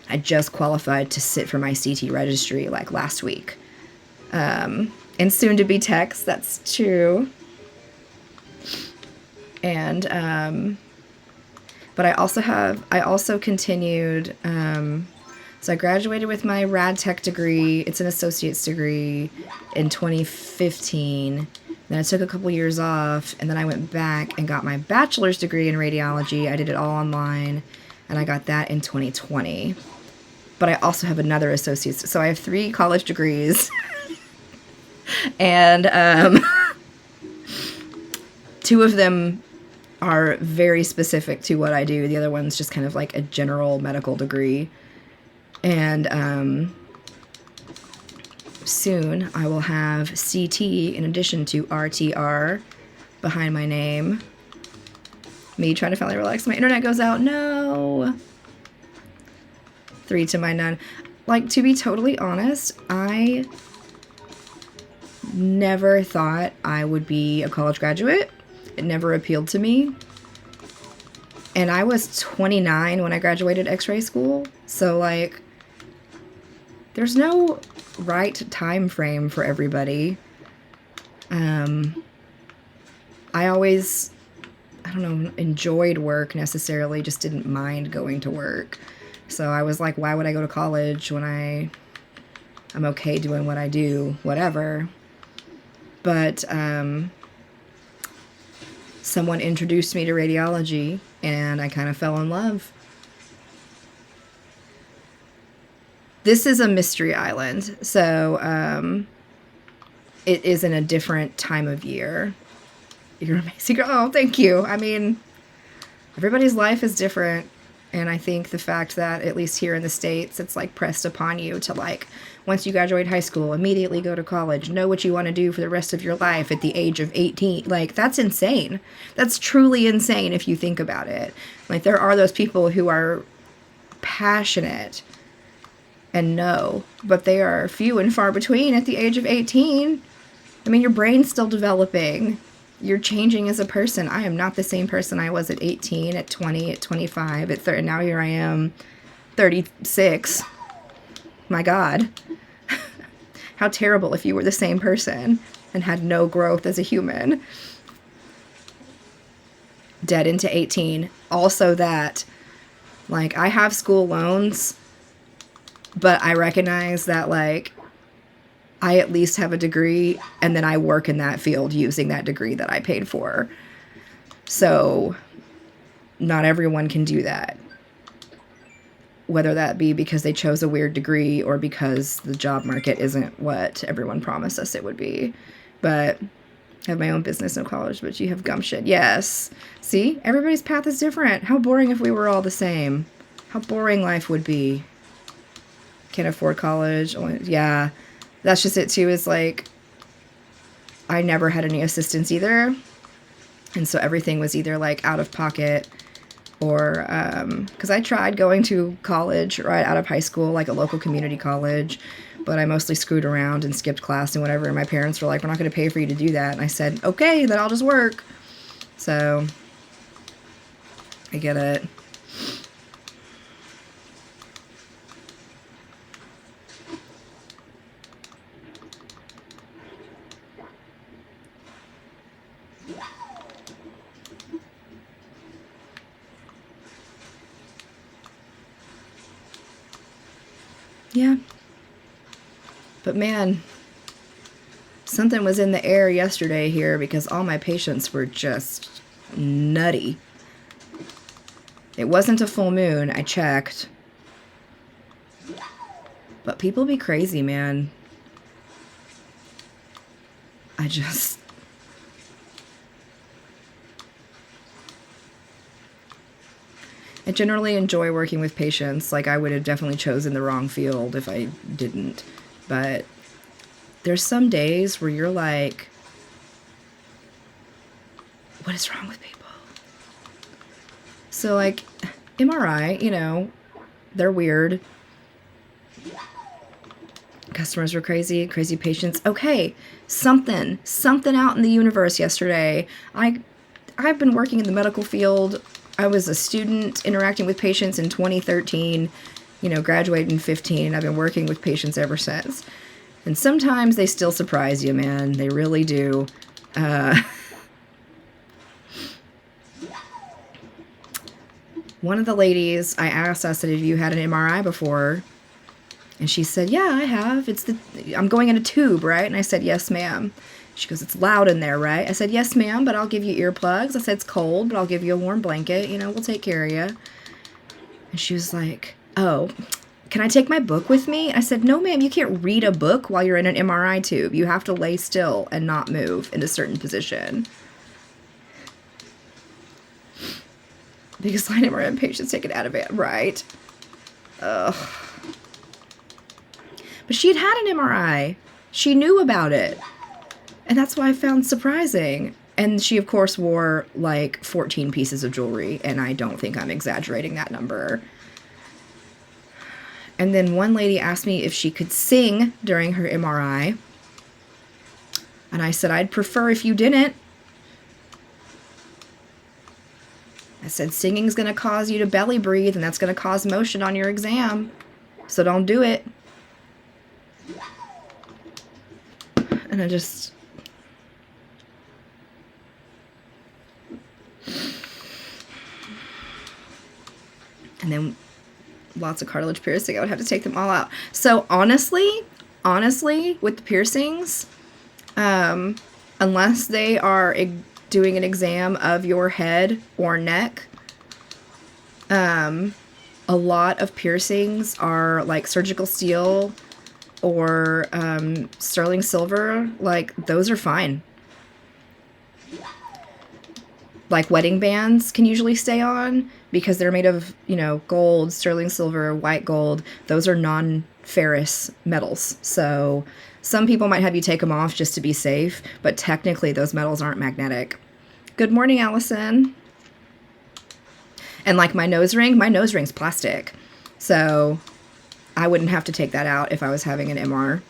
I just qualified to sit for my CT registry like last week. And soon to be techs, that's true. And, but I also continued, So I graduated with my rad tech degree. It's an associate's degree in 2015. Then I took a couple years off, and then I went back and got my bachelor's degree in radiology. I did it all online, and I got that in 2020. But I also have another associate's. So I have 3 college degrees. And 2 of them are very specific to what I do. The other one's just kind of like a general medical degree. And soon I will have CT in addition to RTR behind my name. Me trying to finally relax. My internet goes out. No. 3 to my none. Like, to be totally honest, I never thought I would be a college graduate. It never appealed to me. And I was 29 when I graduated X-ray school. So, like, there's no right time frame for everybody. I always, I don't know, enjoyed work necessarily, just didn't mind going to work. So I was like, why would I go to college when I'm okay doing what I do, whatever. But someone introduced me to radiology, and I kind of fell in love. This is a mystery island, so it is in a different time of year. You're amazing. Oh, thank you. I mean, everybody's life is different, and I think the fact that, at least here in the States, it's like pressed upon you to, like, once you graduate high school, immediately go to college, know what you want to do for the rest of your life at the age of 18. Like, that's insane. That's truly insane if you think about it. Like, there are those people who are passionate and know, but they are few and far between at the age of 18. I mean, your brain's still developing. You're changing as a person. I am not the same person I was at 18, at 20, at 25, at 30. Now here I am, 36. My God. How terrible if you were the same person and had no growth as a human. Dead into 18. Also that, like, I have school loans, but I recognize that, like, I at least have a degree, and then I work in that field using that degree that I paid for. So not everyone can do that. Whether that be because they chose a weird degree or because the job market isn't what everyone promised us it would be. But I have my own business, no college, but you have gumption. Yes. See? Everybody's path is different. How boring if we were all the same. How boring life would be. Can't afford college. Yeah. That's just it too, is like, I never had any assistance either. And so everything was either like out of pocket or, because I tried going to college right out of high school, like a local community college, but I mostly screwed around and skipped class and whatever. And my parents were like, we're not going to pay for you to do that. And I said, okay, then I'll just work. So I get it. Yeah. But man, something was in the air yesterday here because all my patients were just nutty. It wasn't a full moon, I checked. But people be crazy, man. I generally enjoy working with patients. Like, I would have definitely chosen the wrong field if I didn't. But there's some days where you're like, what is wrong with people? So, like, MRI, you know, they're weird. Customers were crazy patients. Okay, something out in the universe yesterday. I've been working in the medical field. I was a student interacting with patients in 2013, you know, graduated in 15. I've been working with patients ever since. And sometimes they still surprise you, man. They really do. One of the ladies, I said, have you had an MRI before? And she said, yeah, I have. I'm going in a tube, right? And I said, yes, ma'am. She goes, it's loud in there, right? I said, yes, ma'am, but I'll give you earplugs. I said, it's cold, but I'll give you a warm blanket. You know, we'll take care of you. And she was like, oh, can I take my book with me? I said, no, ma'am, you can't read a book while you're in an MRI tube. You have to lay still and not move in a certain position. Because line MRI patients take it out of it, right? Ugh. But she had had an MRI. She knew about it. And that's why I found surprising. And she, of course, wore like 14 pieces of jewelry. And I don't think I'm exaggerating that number. And then one lady asked me if she could sing during her MRI. And I said, I'd prefer if you didn't. I said, singing's going to cause you to belly breathe, and that's going to cause motion on your exam. So don't do it. And I just... And then lots of cartilage piercing. I would have to take them all out. So honestly, with the piercings, unless they are doing an exam of your head or neck, a lot of piercings are like surgical steel or sterling silver. Like, those are fine. Like, wedding bands can usually stay on because they're made of, you know, gold, sterling silver, white gold. Those are non-ferrous metals. So some people might have you take them off just to be safe, but technically those metals aren't magnetic. Good morning, Allison. And like my nose ring's plastic. So I wouldn't have to take that out if I was having an MR.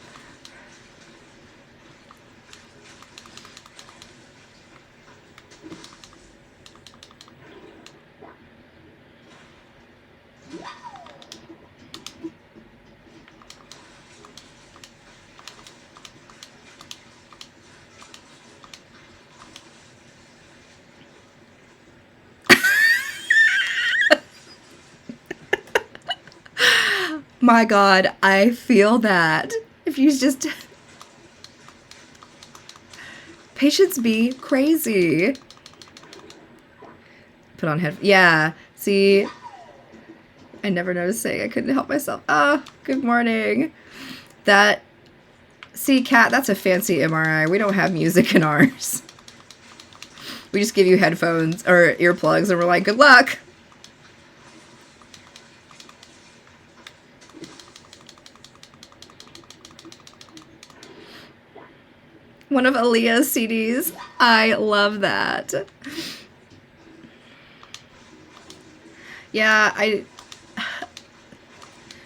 My God, I feel that. If you just... Patients be crazy. Put on headphones. Yeah, see? I never noticed saying I couldn't help myself. Oh, good morning. That... See, Kat, that's a fancy MRI. We don't have music in ours. We just give you headphones or earplugs and we're like, good luck. One of Aaliyah's CDs. I love that. Yeah,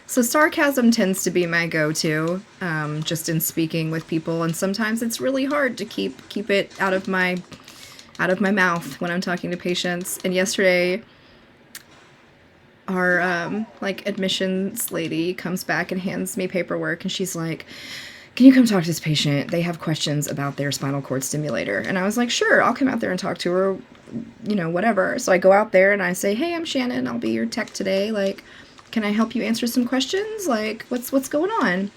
so sarcasm tends to be my go-to, just in speaking with people, and sometimes it's really hard to keep it out of my mouth when I'm talking to patients. And yesterday, our like admissions lady comes back and hands me paperwork, and she's like, can you come talk to this patient? They have questions about their spinal cord stimulator. And I was like, sure, I'll come out there and talk to her, you know, whatever. So I go out there and I say, hey, I'm Shannon. I'll be your tech today. Like, can I help you answer some questions? Like, what's going on?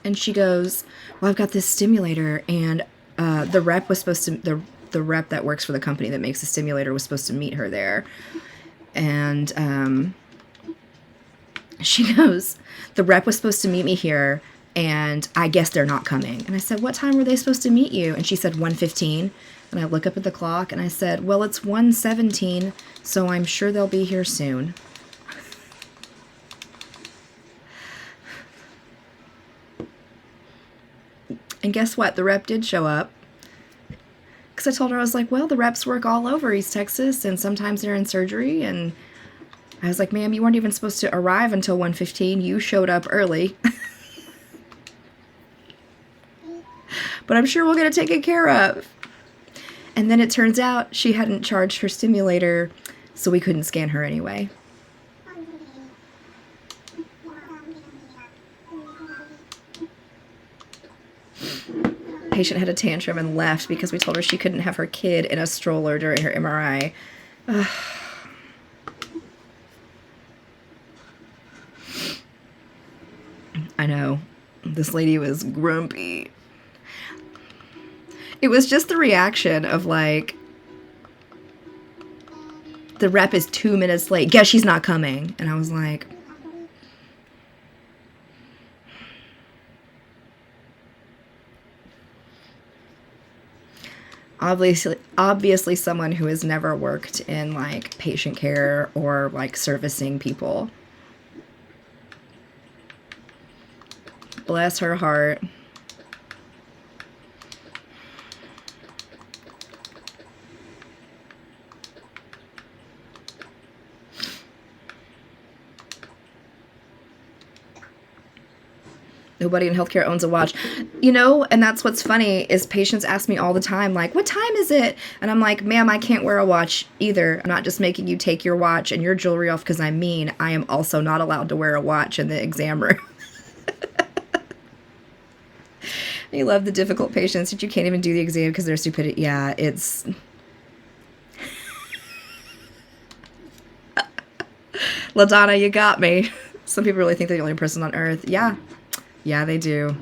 And she goes, well, I've got this stimulator, and the rep was supposed to, the rep that works for the company that makes the stimulator was supposed to meet her there. And she goes, the rep was supposed to meet me here, and I guess they're not coming. And I said, what time were they supposed to meet you? And she said 1:15. And I look up at the clock and I said, well, it's 1:17, so I'm sure they'll be here soon. And guess what? The rep did show up. Because I told her, I was like, well, the reps work all over East Texas, and sometimes they're in surgery. And I was like, ma'am, you weren't even supposed to arrive until 1:15. You showed up early. But I'm sure we'll get it taken care of. And then it turns out she hadn't charged her stimulator, so we couldn't scan her anyway. Patient had a tantrum and left because we told her she couldn't have her kid in a stroller during her MRI. Ugh. This lady was grumpy. It was just the reaction of like, the rep is 2 minutes late. Guess she's not coming. And I was like, obviously someone who has never worked in like patient care or like servicing people. Bless her heart. Nobody in healthcare owns a watch. You know, and that's what's funny is patients ask me all the time, like, what time is it? And I'm like, ma'am, I can't wear a watch either. I'm not just making you take your watch and your jewelry off because I'm mean. I am also not allowed to wear a watch in the exam room. You love the difficult patients that you can't even do the exam because they're stupid. Yeah, it's... LaDonna, you got me. Some people really think they're the only person on earth. Yeah. Yeah, they do.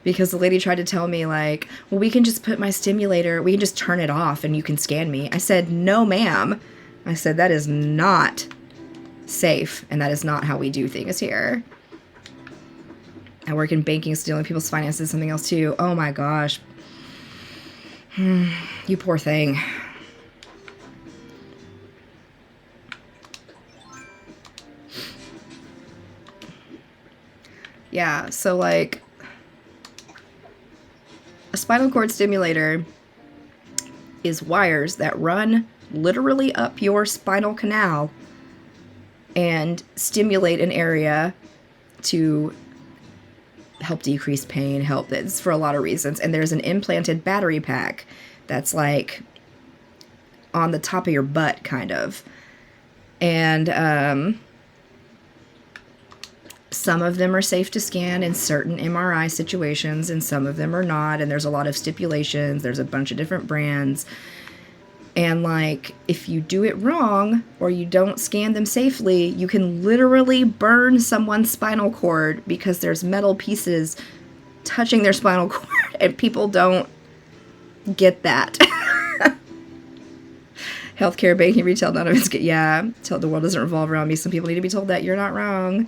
Because the lady tried to tell me, like, well, we can just put my stimulator, we can just turn it off and you can scan me. I said, no, ma'am. I said, that is not safe, and that is not how we do things here. I work in banking, stealing people's finances, something else too. Oh my gosh. You poor thing. Yeah, so like a spinal cord stimulator is wires that run literally up your spinal canal and stimulate an area to help decrease pain, help. It's for a lot of reasons. And there's an implanted battery pack that's like on the top of your butt, kind of. And some of them are safe to scan in certain MRI situations, and some of them are not. And there's a lot of stipulations. There's a bunch of different brands. And like, if you do it wrong or you don't scan them safely, you can literally burn someone's spinal cord because there's metal pieces touching their spinal cord, and people don't get that. Healthcare, banking, retail, none of it's good. Yeah, tell the world doesn't revolve around me. Some people need to be told that you're not wrong.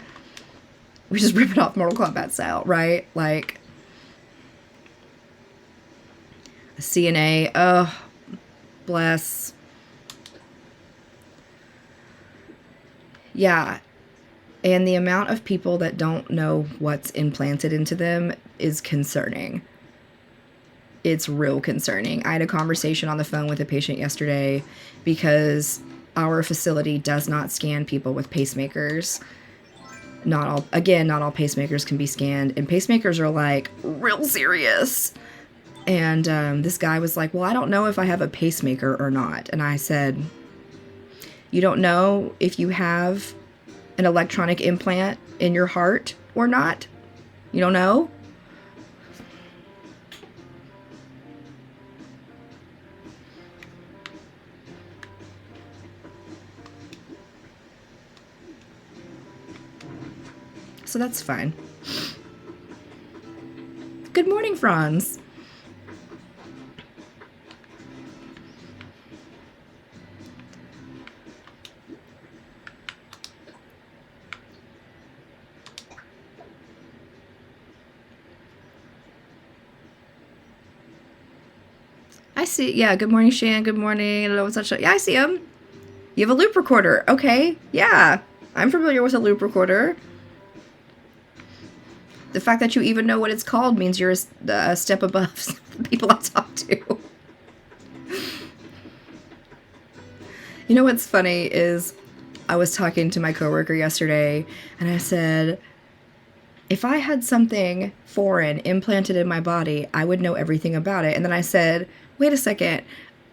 We just rip it off Mortal Kombat style, right? Like, a CNA, oh, bless. Yeah, and the amount of people that don't know what's implanted into them is concerning. It's real concerning. I had a conversation on the phone with a patient yesterday because our facility does not scan people with pacemakers. Not all pacemakers can be scanned, and pacemakers are like real serious. And this guy was like, well, I don't know if I have a pacemaker or not. And I said, you don't know if you have an electronic implant in your heart or not? You don't know? So that's fine. Good morning, Franz. I see. Yeah, good morning, Shan. Good morning. I don't know what's that. Yeah, I see him. You have a loop recorder. Okay. Yeah, I'm familiar with a loop recorder. The fact that you even know what it's called means you're a step above people I talk to. You know what's funny is I was talking to my coworker yesterday, and I said, if I had something foreign implanted in my body, I would know everything about it. And then I said, wait a second,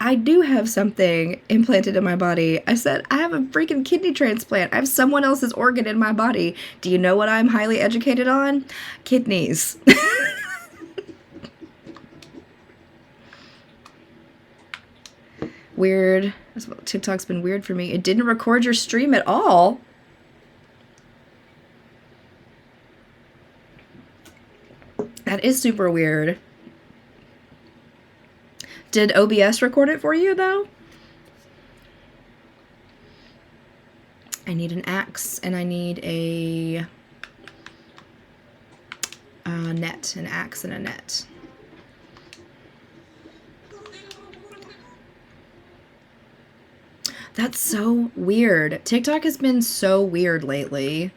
I do have something implanted in my body. I said, I have a freaking kidney transplant. I have someone else's organ in my body. Do you know what I'm highly educated on? Kidneys. Weird. TikTok's been weird for me. It didn't record your stream at all. That is super weird. Did OBS record it for you, though? I need an axe, and I need a net, an axe and a net. That's so weird. TikTok has been so weird lately.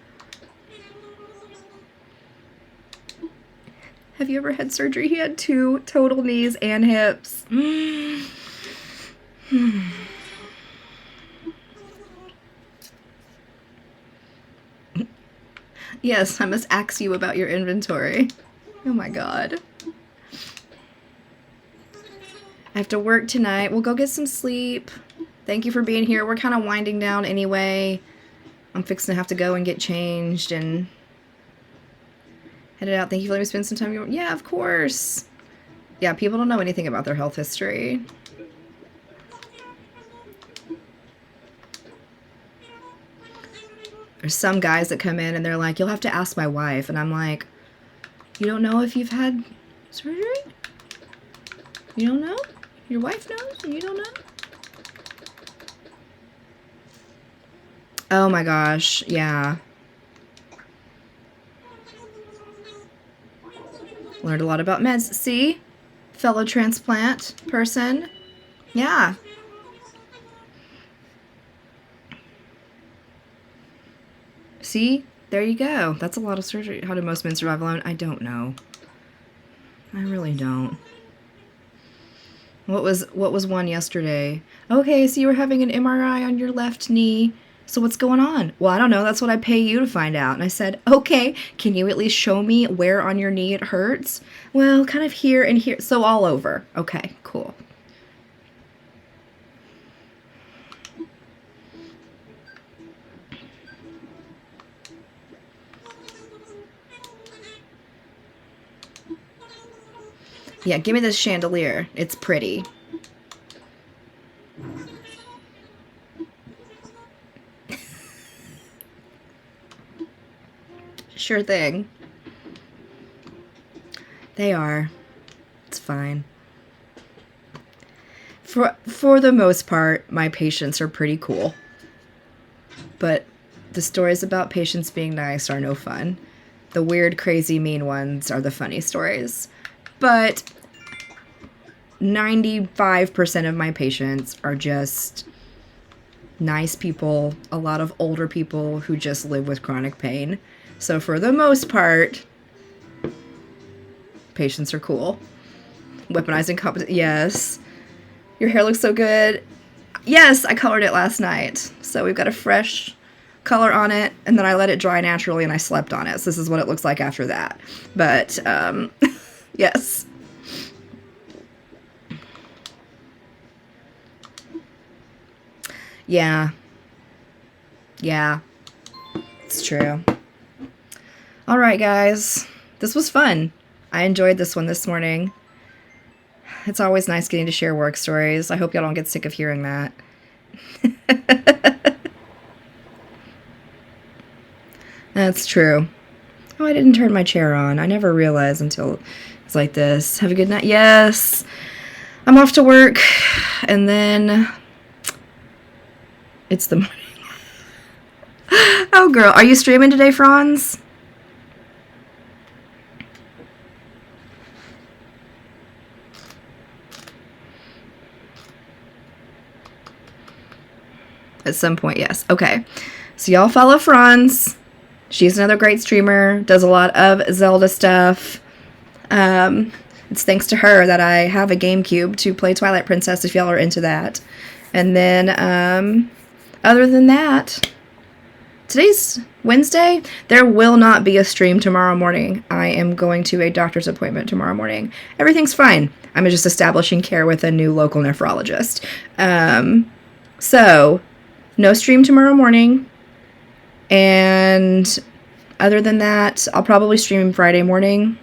Have you ever had surgery? He had 2 total knees and hips. Yes, I must ask you about your inventory. Oh my god. I have to work tonight. We'll go get some sleep. Thank you for being here. We're kind of winding down anyway. I'm fixing to have to go and get changed and headed out. Thank you for letting me spend some time. Yeah, of course. Yeah, people don't know anything about their health history. There's some guys that come in and they're like, you'll have to ask my wife. And I'm like, you don't know if you've had surgery? You don't know? Your wife knows and you don't know? Oh my gosh, yeah. Learned a lot about meds. See? Fellow transplant person. Yeah. See? There you go. That's a lot of surgery. How do most men survive alone? I don't know. I really don't. What was one yesterday? Okay, so you were having an MRI on your left knee. So what's going on? Well, I don't know. That's what I pay you to find out. And I said, okay, can you at least show me where on your knee it hurts? Well, kind of here and here. So all over. Okay, cool. Yeah, give me this chandelier. It's pretty. Sure thing. They are. It's fine. For the most part, my patients are pretty cool. But the stories about patients being nice are no fun. The weird, crazy, mean ones are the funny stories. But 95% of my patients are just nice people, a lot of older people who just live with chronic pain. So for the most part, patients are cool. Weaponizing competence. Yes. Your hair looks so good. Yes, I colored it last night. So we've got a fresh color on it, and then I let it dry naturally and I slept on it. So this is what it looks like after that. But, yes. Yeah. Yeah. It's true. All right, guys. This was fun. I enjoyed this one this morning. It's always nice getting to share work stories. I hope y'all don't get sick of hearing that. That's true. Oh, I didn't turn my chair on. I never realized until it's like this. Have a good night. Yes. I'm off to work. And then it's the morning. Oh, girl. Are you streaming today, Franz? At some point, yes. Okay. So y'all follow Franz. She's another great streamer. Does a lot of Zelda stuff. It's thanks to her that I have a GameCube to play Twilight Princess if y'all are into that. And then, other than that, today's Wednesday. There will not be a stream tomorrow morning. I am going to a doctor's appointment tomorrow morning. Everything's fine. I'm just establishing care with a new local nephrologist. So, no stream tomorrow morning. And other than that, I'll probably stream Friday morning.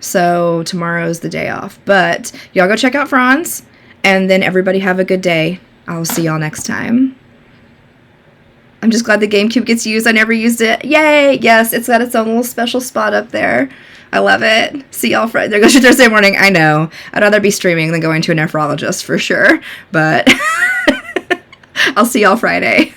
So tomorrow's the day off. But y'all go check out Franz. And then everybody have a good day. I'll see y'all next time. I'm just glad the GameCube gets used. I never used it. Yay! Yes, it's got its own little special spot up there. I love it. See y'all Friday. There goes your Thursday morning. I know. I'd rather be streaming than going to a nephrologist for sure. But I'll see y'all Friday.